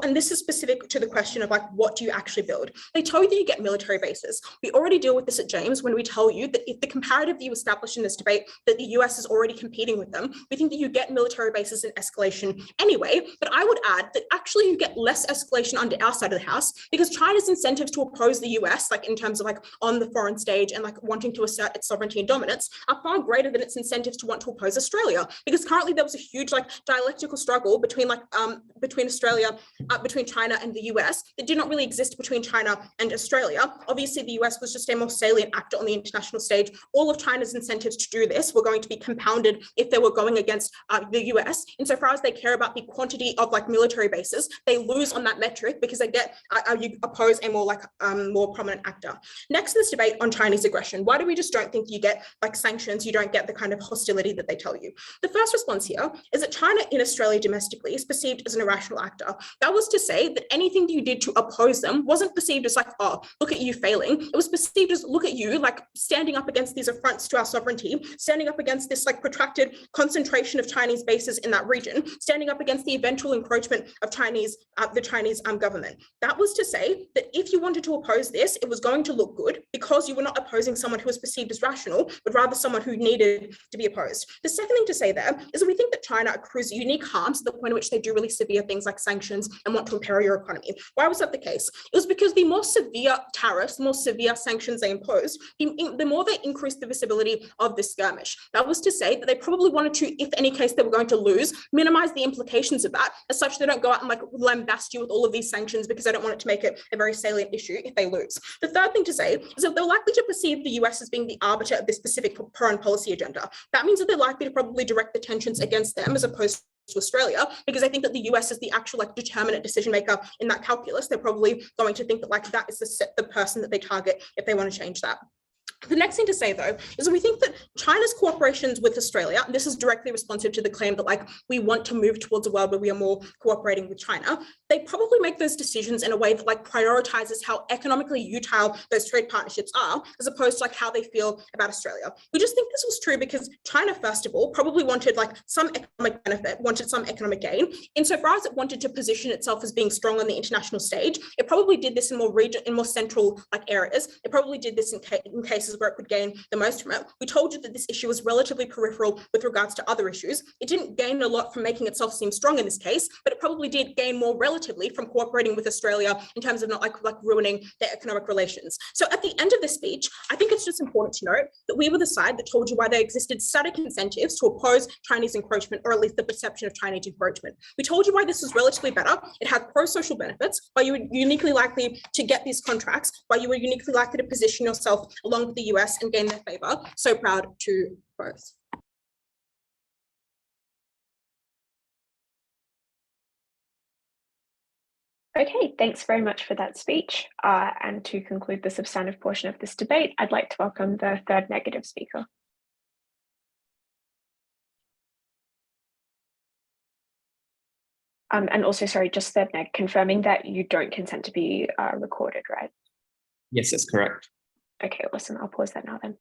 And this is specific to the question of like, what do you actually build? They tell you that you get military bases. We already deal with this at James when we tell you that if the comparative view established in this debate that the US is already competing with them, we think that you get military bases and escalation anyway. But I would add that actually you get less escalation under our side of the house because China's incentives to oppose the US, like in terms of like on the foreign stage and like wanting to assert its sovereignty and dominance, are far greater than its incentives to want to oppose Australia. Because currently there was a huge like dialectical struggle between between China and the US that did not really exist between China and Australia. Obviously, the US was just a more salient actor on the international stage. All of China's incentives to do this were going to be compounded if they were going against the US. Insofar as they care about the quantity of like military bases, they lose on that metric because they get you oppose a more prominent actor. Next in this debate on Chinese aggression, why do we just don't think you get like sanctions? You don't get the kind of hostility that they tell you. The first response here is that China in Australia domestically is perceived as an irrational actor. That was to say that anything that you did to oppose them wasn't perceived as like, oh, look at you failing. It was perceived as, look at you like standing up against these affronts to our sovereignty, standing up against this like protracted concentration of Chinese bases in that region, standing up against the eventual encroachment of the Chinese government. That was to say that if you wanted to oppose this, it was going to look good because you were not opposing someone who was perceived as rational, but rather someone who needed to be opposed. The second thing to say there is that we think that China accrues unique harms to the point at which they do really severe things like sanctions and want to imperil your economy. Why was that the case? It was because the more severe tariffs, the more severe sanctions they imposed, the more they increased the visibility of this skirmish. That was to say that they probably wanted to, if any case they were going to lose, minimize the implications of that, as such they don't go out and like lambast you with all of these sanctions because they don't want it to make it a very salient issue if they lose. The third thing to say is that they're likely to perceive the US as being the arbiter of this specific foreign policy agenda. That means that they're likely to probably direct the tensions against them as opposed to Australia, because I think that the US is the actual like determinate decision maker in that calculus. They're probably going to think that like that is the person that they target if they want to change that. The next thing to say, though, is that we think that China's cooperations with Australia, this is directly responsive to the claim that like we want to move towards a world where we are more cooperating with China. They probably make those decisions in a way that like prioritizes how economically utile those trade partnerships are, as opposed to like how they feel about Australia. We just think this was true because China, first of all, probably wanted like some economic benefit, wanted some economic gain. Insofar as it wanted to position itself as being strong on the international stage, it probably did this in more central like areas. It probably did this in cases where it could gain the most from it. We told you that this issue was relatively peripheral with regards to other issues. It didn't gain a lot from making itself seem strong in this case, but it probably did gain more relatively from cooperating with Australia in terms of not like ruining their economic relations. So at the end of this speech, I think it's just important to note that we were the side that told you why there existed static incentives to oppose Chinese encroachment, or at least the perception of Chinese encroachment. We told you why this was relatively better. It had pro-social benefits, why you were uniquely likely to get these contracts, why you were uniquely likely to position yourself along with the US and gain their favor. So proud to both. Okay, thanks very much for that speech. And to conclude the substantive portion of this debate, I'd like to welcome the third negative speaker. And also, sorry, just third neg, confirming that you don't consent to be recorded, right? Yes, that's correct. Okay, awesome. I'll pause that now then.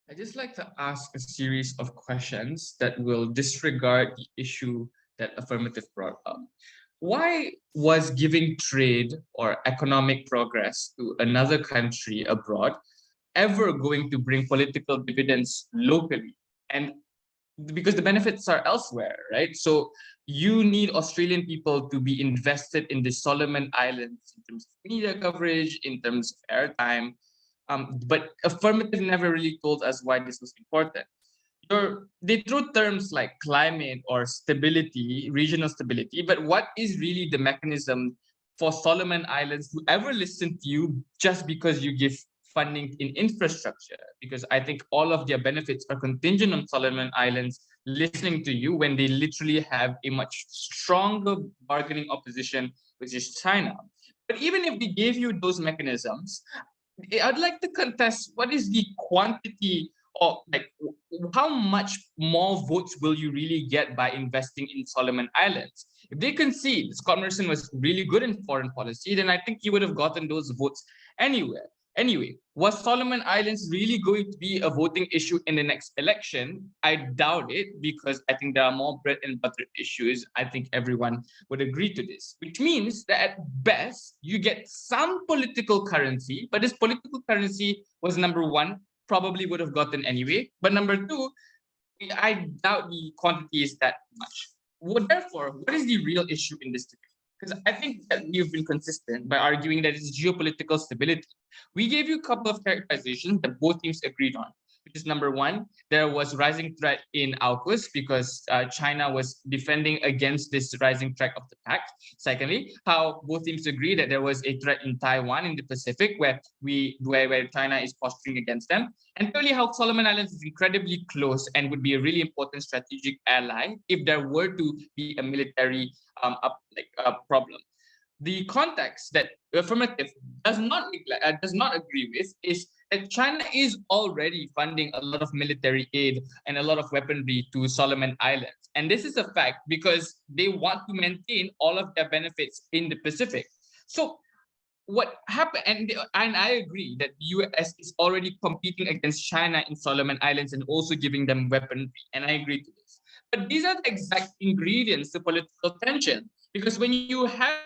I'd just like to ask a series of questions that will disregard the issue that Affirmative brought up. Why was giving trade or economic progress to another country abroad ever going to bring political dividends locally? And because the benefits are elsewhere, right? So you need Australian people to be invested in the Solomon Islands in terms of media coverage, in terms of airtime. But Affirmative never really told us why this was important. They threw terms like climate or stability, regional stability, but what is really the mechanism for Solomon Islands to ever listen to you just because you give funding in infrastructure? Because I think all of their benefits are contingent on Solomon Islands listening to you when they literally have a much stronger bargaining opposition, which is China. But even if we gave you those mechanisms, I'd like to contest what is the quantity of like how much more votes will you really get by investing in Solomon Islands? If they concede Scott Morrison was really good in foreign policy, then I think he would have gotten those votes anywhere. Anyway, was Solomon Islands really going to be a voting issue in the next election? I doubt it, because I think there are more bread and butter issues. I think everyone would agree to this, which means that at best, you get some political currency, but this political currency was, number one, probably would have gotten anyway. But number two, I doubt the quantity is that much. Therefore, what is the real issue in this debate? Because I think that we've been consistent by arguing that it's geopolitical stability. We gave you a couple of characterizations that both teams agreed on, which is number one, there was rising threat in AUKUS because China was defending against this rising threat of the pact. Secondly, how both teams agree that there was a threat in Taiwan in the Pacific where China is posturing against them. And thirdly, how Solomon Islands is incredibly close and would be a really important strategic ally if there were to be a military problem. The context that affirmative does not agree with is that China is already funding a lot of military aid and a lot of weaponry to Solomon Islands. And this is a fact because they want to maintain all of their benefits in the Pacific. So what happened, and I agree that the US is already competing against China in Solomon Islands and also giving them weaponry, and I agree to this. But these are the exact ingredients to political tension, because when you have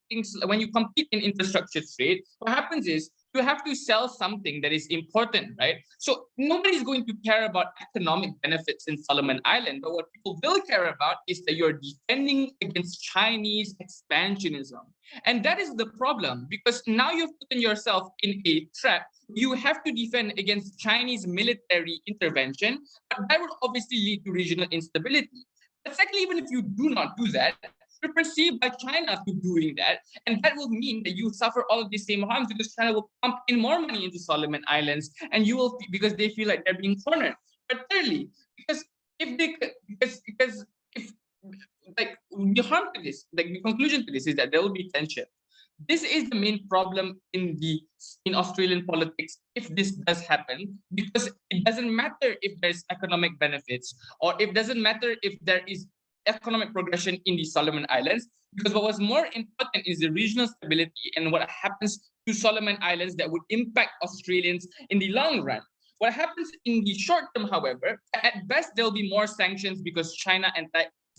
things, when you compete in infrastructure trade, what happens is you have to sell something that is important, right? So nobody's going to care about economic benefits in Solomon Island, but what people will care about is that you're defending against Chinese expansionism. And that is the problem, because now you've put yourself in a trap. You have to defend against Chinese military intervention, but that will obviously lead to regional instability. But secondly, even if you do not do that, you're perceived by China to doing that, and that will mean that you suffer all of these same harms because China will pump in more money into Solomon Islands, and you will, because they feel like they're being cornered. But thirdly, because the harm to this, like the conclusion to this is that there will be tension. This is the main problem in Australian politics if this does happen, because it doesn't matter if there's economic benefits or it doesn't matter if there is economic progression in the Solomon Islands, because what was more important is the regional stability and what happens to Solomon Islands that would impact Australians in the long run. What happens in the short term, however, at best, there'll be more sanctions because China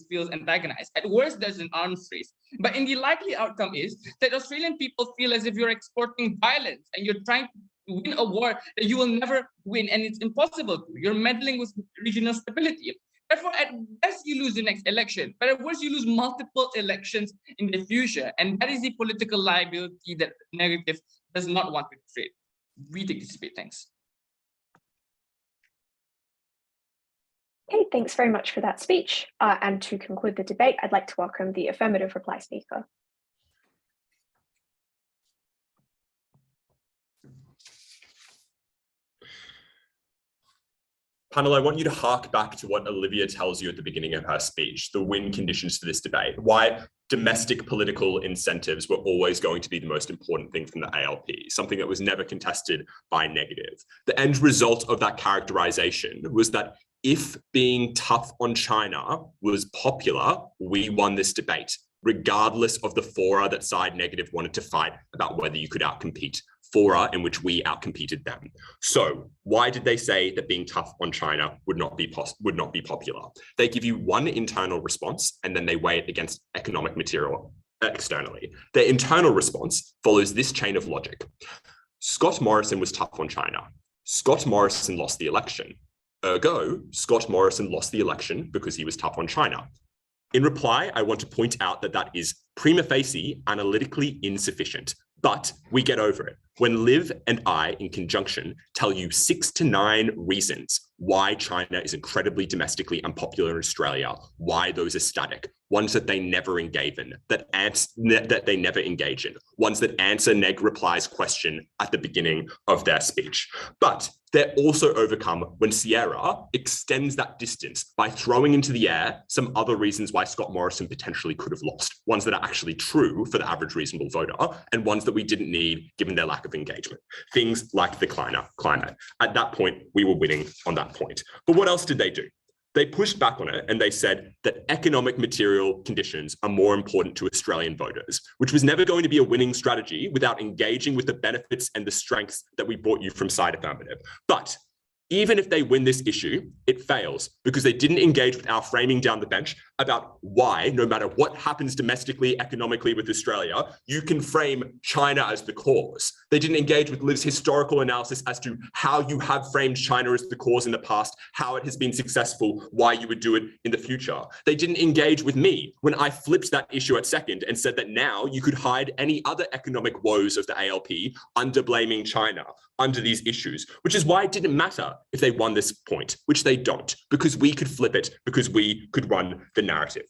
feels antagonized. At worst, there's an arms race. But in the likely outcome is that Australian people feel as if you're exporting violence and you're trying to win a war that you will never win, and it's impossible to. You're meddling with regional stability. Therefore, at best, you lose the next election, but at worst, you lose multiple elections in the future. And that is the political liability that negative does not want to trade. We take this debate. Thanks. Okay, thanks very much for that speech. And to conclude the debate, I'd like to welcome the affirmative reply speaker. Panel, I want you to hark back to what Olivia tells you at the beginning of her speech, the win conditions for this debate, why domestic political incentives were always going to be the most important thing from the ALP, something that was never contested by negative. The end result of that characterization was that if being tough on China was popular, we won this debate, regardless of the fora that side negative wanted to fight about whether you could outcompete. Fora in which we outcompeted them. So why did they say that being tough on China would not be popular? They give you one internal response and then they weigh it against economic material externally. Their internal response follows this chain of logic. Scott Morrison was tough on China. Scott Morrison lost the election. Ergo, Scott Morrison lost the election because he was tough on China. In reply, I want to point out that that is prima facie analytically insufficient, but we get over it. When Liv and I, in conjunction, tell you 6 to 9 reasons why China is incredibly domestically unpopular in Australia, why those are static, ones that they never engage in, that they never engage in, ones that answer Neg Reply's question at the beginning of their speech. But they're also overcome when Sierra extends that distance by throwing into the air some other reasons why Scott Morrison potentially could have lost, ones that are actually true for the average reasonable voter, and ones that we didn't need given their lack of engagement. Things like the climate. At that point, we were winning on that point. But what else did they do? They pushed back on it and they said that economic material conditions are more important to Australian voters, which was never going to be a winning strategy without engaging with the benefits and the strengths that we brought you from side affirmative. But even if they win this issue, it fails because they didn't engage with our framing down the bench about why, no matter what happens domestically, economically with Australia, you can frame China as the cause. They didn't engage with Liv's historical analysis as to how you have framed China as the cause in the past, how it has been successful, why you would do it in the future. They didn't engage with me when I flipped that issue at second and said that now you could hide any other economic woes of the ALP under blaming China, under these issues, which is why it didn't matter if they won this point, which they don't, because we could flip it, because we could run the narrative.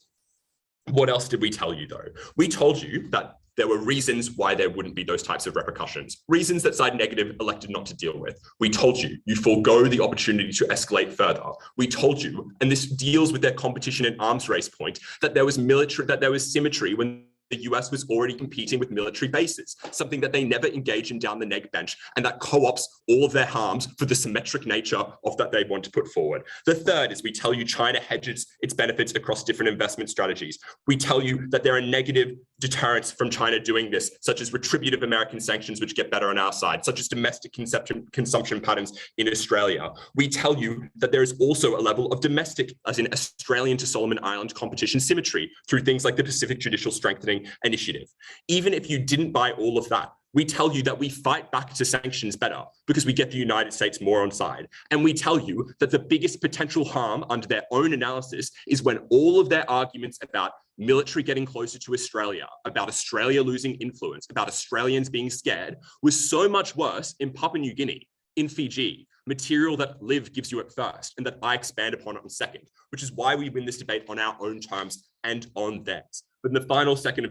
What else did we tell you though? We told you that there were reasons why there wouldn't be those types of repercussions, reasons that side negative elected not to deal with. We told you you'd forego the opportunity to escalate further. We told you, and this deals with their competition and arms race point, that there was symmetry when the US was already competing with military bases, something that they never engage in down the neg bench, and that co-ops all of their harms for the symmetric nature of that they want to put forward. The third is we tell you China hedges its benefits across different investment strategies. We tell you that there are negative deterrents from China doing this, such as retributive American sanctions, which get better on our side, such as domestic consumption patterns in Australia. We tell you that there is also a level of domestic, as in Australian to Solomon Island competition symmetry through things like the Pacific Judicial Strengthening Initiative. Even if you didn't buy all of that, we tell you that we fight back to sanctions better because we get the United States more on side. And we tell you that the biggest potential harm under their own analysis is when all of their arguments about military getting closer to Australia, about Australia losing influence, about Australians being scared, was so much worse in Papua New Guinea, in Fiji, material that Liv gives you at first and that I expand upon on second, which is why we win this debate on our own terms and on theirs. But in the final seconds of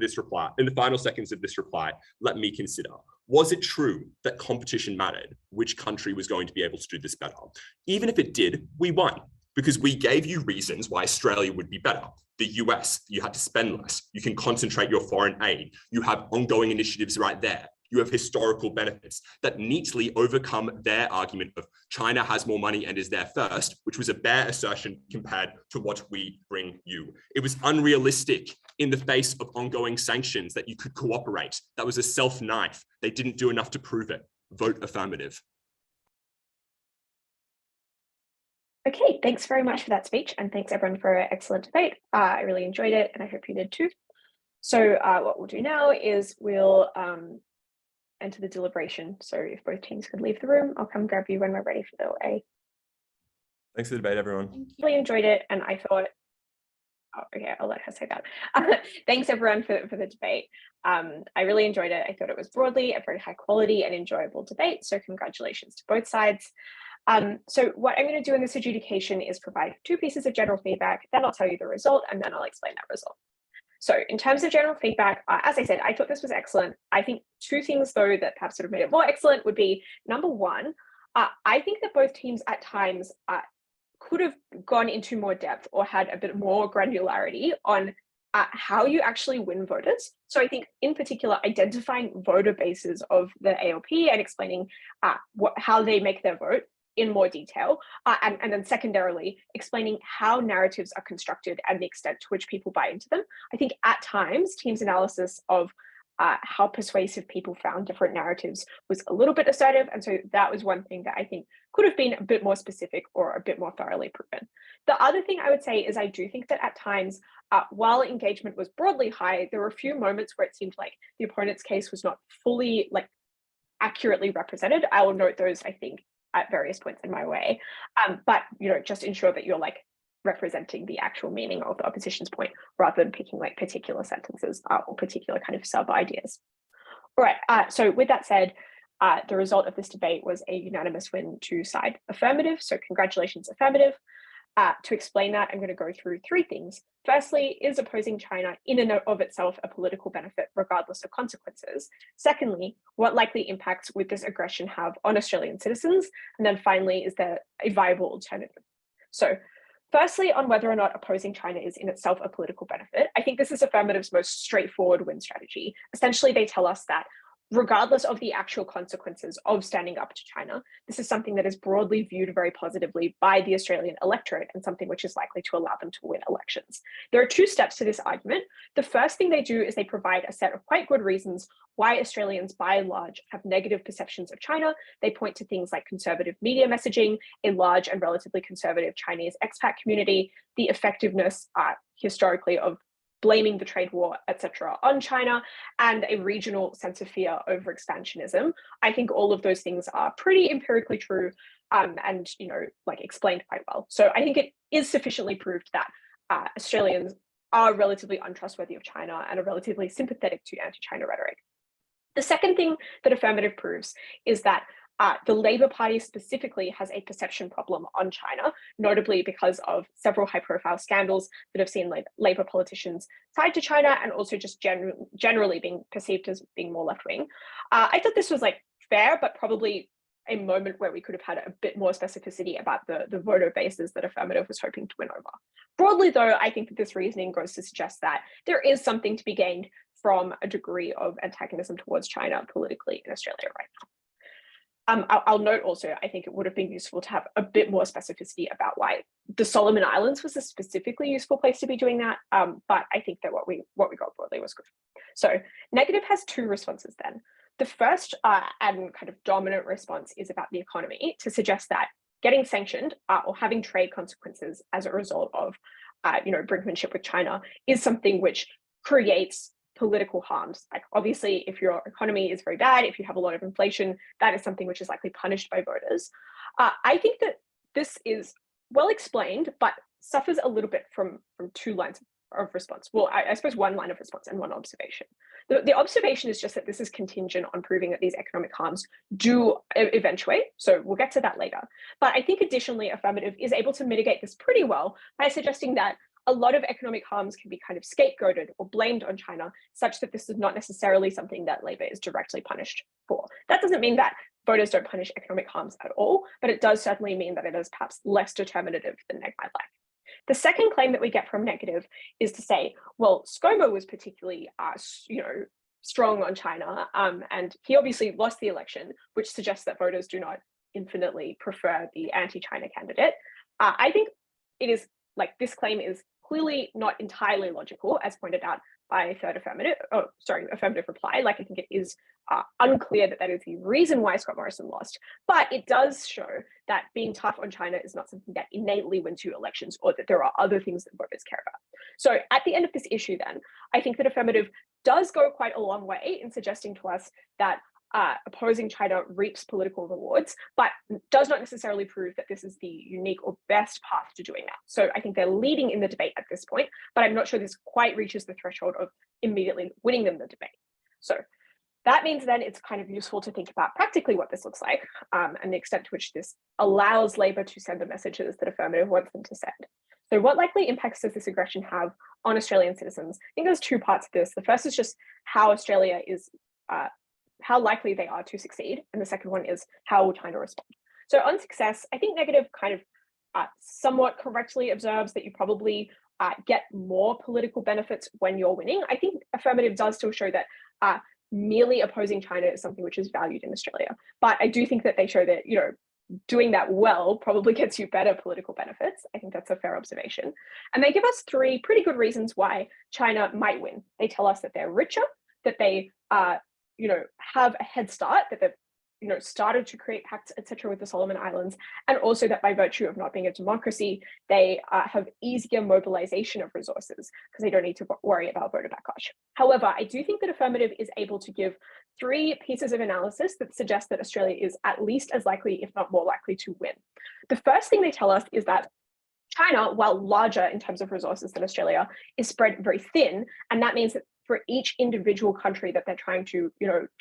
this reply, let me consider, was it true that competition mattered? Which country was going to be able to do this better? Even if it did, we won because we gave you reasons why Australia would be better. The US, you had to spend less. You can concentrate your foreign aid. You have ongoing initiatives right there. You have historical benefits that neatly overcome their argument of China has more money and is there first, which was a bare assertion compared to what we bring you. It was unrealistic in the face of ongoing sanctions that you could cooperate. That was a self-knife. They didn't do enough to prove it. Vote affirmative. Okay, thanks very much for that speech, and thanks everyone for an excellent debate. I really enjoyed it, and I hope you did too. So what we'll do now is we'll enter the deliberation. So if both teams could leave the room, I'll come grab you when we're ready for the A. Thanks for the debate, everyone. Really enjoyed it, and I thought, oh, okay, I'll let her say that. Thanks everyone for the debate. I really enjoyed it. I thought it was broadly a very high quality and enjoyable debate. So congratulations to both sides. So what I'm going to do in this adjudication is provide 2 pieces of general feedback, then I'll tell you the result, and then I'll explain that result. So in terms of general feedback, as I said, I thought this was excellent. I think 2 things, though, that perhaps sort of made it more excellent would be, number one, I think that both teams at times could have gone into more depth or had a bit more granularity on how you actually win voters. So I think in particular, identifying voter bases of the ALP and explaining how they make their vote in more detail, and then secondarily explaining how narratives are constructed and the extent to which people buy into them. I think at times teams' analysis of how persuasive people found different narratives was a little bit assertive, and so that was one thing that I think could have been a bit more specific or a bit more thoroughly proven. The other thing I would say is I do think that at times, while engagement was broadly high, there were a few moments where it seemed like the opponent's case was not fully accurately represented. I will note those, I think, at various points in my way, but just ensure that you're representing the actual meaning of the opposition's point rather than picking particular sentences or particular kind of sub ideas. All right, so with that said, the result of this debate was a unanimous win to side affirmative, so congratulations affirmative. To explain that, I'm going to go through 3 things. Firstly, is opposing China in and of itself a political benefit regardless of consequences? Secondly, what likely impacts would this aggression have on Australian citizens? And then finally, is there a viable alternative? So firstly, on whether or not opposing China is in itself a political benefit, I think this is affirmative's most straightforward win strategy. Essentially, they tell us that regardless of the actual consequences of standing up to China, this is something that is broadly viewed very positively by the Australian electorate and something which is likely to allow them to win elections. There are two steps to this argument. The first thing they do is they provide a set of quite good reasons why Australians, by and large, have negative perceptions of China. They point to things like conservative media messaging, a large and relatively conservative Chinese expat community, the effectiveness historically of blaming the trade war, etc., on China, and a regional sense of fear over expansionism. I think all of those things are pretty empirically true and, you know, like explained quite well. So I think it is sufficiently proved that Australians are relatively untrustworthy of China and are relatively sympathetic to anti-China rhetoric. The second thing that affirmative proves is that the Labour Party specifically has a perception problem on China, notably because of several high-profile scandals that have seen Labour politicians tied to China and also just generally being perceived as being more left-wing. I thought this was like fair, but probably a moment where we could have had a bit more specificity about the voter bases that affirmative was hoping to win over. Broadly, though, I think that this reasoning goes to suggest that there is something to be gained from a degree of antagonism towards China politically in Australia right now. I'll note also, I think it would have been useful to have a bit more specificity about why the Solomon Islands was a specifically useful place to be doing that. But I think that what we got broadly was good. So negative has two responses then. The first and kind of dominant response is about the economy, to suggest that getting sanctioned or having trade consequences as a result of brinkmanship with China is something which creates political harms. Like obviously, if your economy is very bad, if you have a lot of inflation, that is something which is likely punished by voters. I think that this is well explained, but suffers a little bit from two lines of response. Well, I suppose one line of response and one observation. The observation is just that this is contingent on proving that these economic harms do eventuate. So we'll get to that later. But I think additionally, affirmative is able to mitigate this pretty well by suggesting that a lot of economic harms can be kind of scapegoated or blamed on China, such that this is not necessarily something that Labour is directly punished for. That doesn't mean that voters don't punish economic harms at all, but it does certainly mean that it is perhaps less determinative than Neg might like. The second claim that we get from negative is to say, well, ScoMo was particularly, strong on China, and he obviously lost the election, which suggests that voters do not infinitely prefer the anti-China candidate. I think it is like this claim is clearly not entirely logical, as pointed out by affirmative reply. Like I think it is unclear that is the reason why Scott Morrison lost, but it does show that being tough on China is not something that innately wins you elections, or that there are other things that voters care about. So at the end of this issue then, I think that affirmative does go quite a long way in suggesting to us that opposing China reaps political rewards, but does not necessarily prove that this is the unique or best path to doing that. So I think they're leading in the debate at this point, but I'm not sure this quite reaches the threshold of immediately winning them the debate. So that means then it's kind of useful to think about practically what this looks like and the extent to which this allows Labour to send the messages that affirmative wants them to send. So what likely impacts does this aggression have on Australian citizens? I think there's two parts to this. The first is just how Australia is how likely they are to succeed. And the second one is how will China respond? So on success, I think negative kind of somewhat correctly observes that you probably get more political benefits when you're winning. I think affirmative does still show that merely opposing China is something which is valued in Australia. But I do think that they show that, doing that well probably gets you better political benefits. I think that's a fair observation. And they give us three pretty good reasons why China might win. They tell us that they're richer, that they have a head start, that they've started to create pacts, etc., with the Solomon Islands, and also that by virtue of not being a democracy, they have easier mobilization of resources because they don't need to worry about voter backlash. However, I do think that affirmative is able to give three pieces of analysis that suggest that Australia is at least as likely, if not more likely, to win. The first thing they tell us is that China, while larger in terms of resources than Australia, is spread very thin, and that means that for each individual country that they're trying to,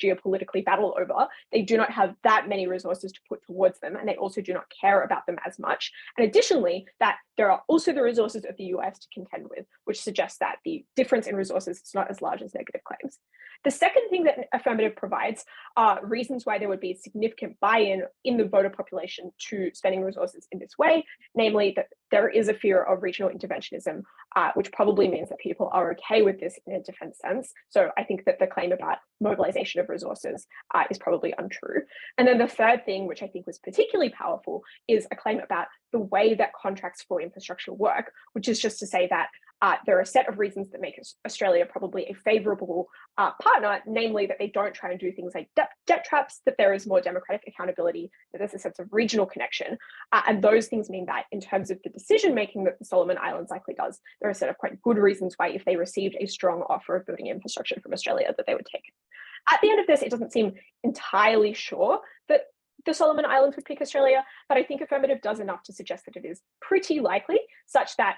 geopolitically battle over, they do not have that many resources to put towards them, and they also do not care about them as much. And additionally, that there are also the resources of the US to contend with, which suggests that the difference in resources is not as large as negative claims. The second thing that affirmative provides are reasons why there would be significant buy-in in the voter population to spending resources in this way, namely that there is a fear of regional interventionism, which probably means that people are okay with this in a defense sense. So I think that the claim about mobilization of resources is probably untrue. And then the third thing, which I think was particularly powerful, is a claim about the way that contracts for infrastructure work, which is just to say that there are a set of reasons that make Australia probably a favourable partner, namely that they don't try and do things like debt traps, that there is more democratic accountability, that there's a sense of regional connection. And those things mean that in terms of the decision making that the Solomon Islands likely does, there are a set of quite good reasons why if they received a strong offer of building infrastructure from Australia, that they would take it. At the end of this, it doesn't seem entirely sure that the Solomon Islands would pick Australia, but I think affirmative does enough to suggest that it is pretty likely, such that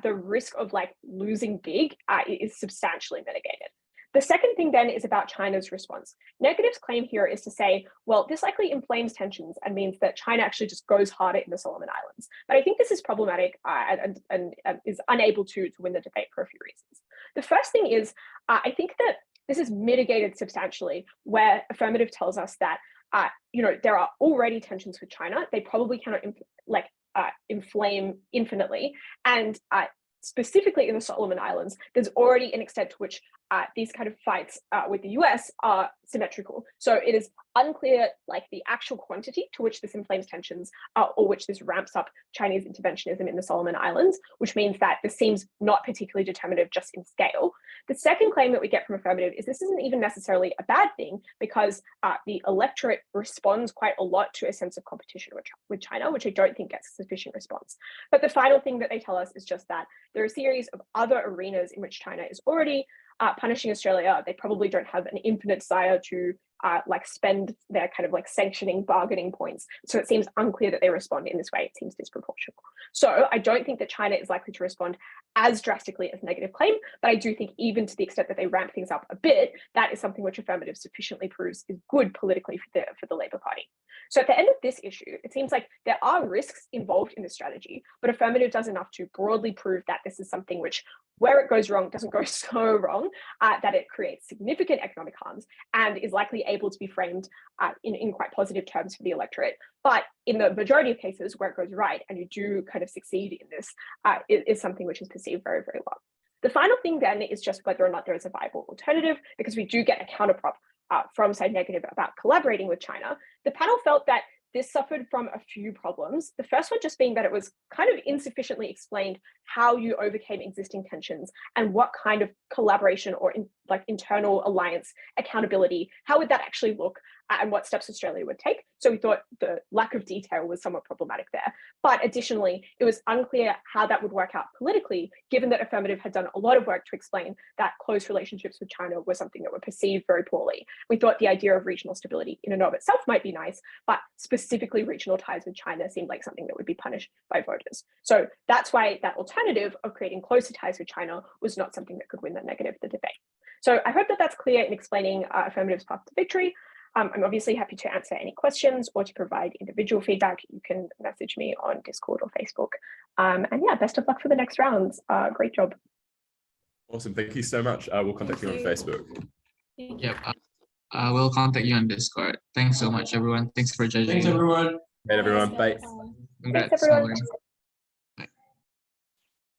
the risk of like losing big is substantially mitigated. The second thing then is about China's response. Negative's claim here is to say, well, this likely inflames tensions and means that China actually just goes harder in the Solomon Islands. But I think this is problematic and is unable to win the debate for a few reasons. The first thing is, I think that this is mitigated substantially where affirmative tells us that there are already tensions with China. They probably cannot inflame infinitely. And specifically in the Solomon Islands, there's already an extent to which these kind of fights with the US are symmetrical. So it is unclear like the actual quantity to which this inflames tensions or which this ramps up Chinese interventionism in the Solomon Islands, which means that this seems not particularly determinative just in scale. The second claim that we get from affirmative is this isn't even necessarily a bad thing because the electorate responds quite a lot to a sense of competition with China, which I don't think gets sufficient response. But the final thing that they tell us is just that there are a series of other arenas in which China is already punishing Australia. They probably don't have an infinite desire to spend their kind of like sanctioning bargaining points. So it seems unclear that they respond in this way. It seems disproportional. So I don't think that China is likely to respond as drastically as negative claim, but I do think even to the extent that they ramp things up a bit, that is something which affirmative sufficiently proves is good politically for the Labor Party. So at the end of this issue, it seems like there are risks involved in this strategy, but affirmative does enough to broadly prove that this is something which, where it goes wrong, doesn't go so wrong, that it creates significant economic harms and is likely able to be framed in quite positive terms for the electorate. But in the majority of cases where it goes right and you do kind of succeed in this, it is something which is perceived very, very well. The final thing then is just whether or not there is a viable alternative, because we do get a counterprop from side negative about collaborating with China. The panel felt that this suffered from a few problems. The first one just being that it was kind of insufficiently explained how you overcame existing tensions and what kind of collaboration or internal alliance accountability, how would that actually look and what steps Australia would take. So we thought the lack of detail was somewhat problematic there. But additionally, it was unclear how that would work out politically, given that affirmative had done a lot of work to explain that close relationships with China were something that were perceived very poorly. We thought the idea of regional stability in and of itself might be nice, but specifically regional ties with China seemed like something that would be punished by voters. So that's why that alternative of creating closer ties with China was not something that could win that negative the debate. So I hope that that's clear in explaining affirmative's path to victory. I'm obviously happy to answer any questions or to provide individual feedback. You can message me on Discord or Facebook. And yeah, best of luck for the next rounds. Great job. Awesome. Thank you so much. We'll contact you on Facebook. Yep. I will contact you on Discord. Thanks so much, everyone. Thanks for judging. Thanks, everyone. Hey, everyone. Bye. Congrats. Thanks, everyone.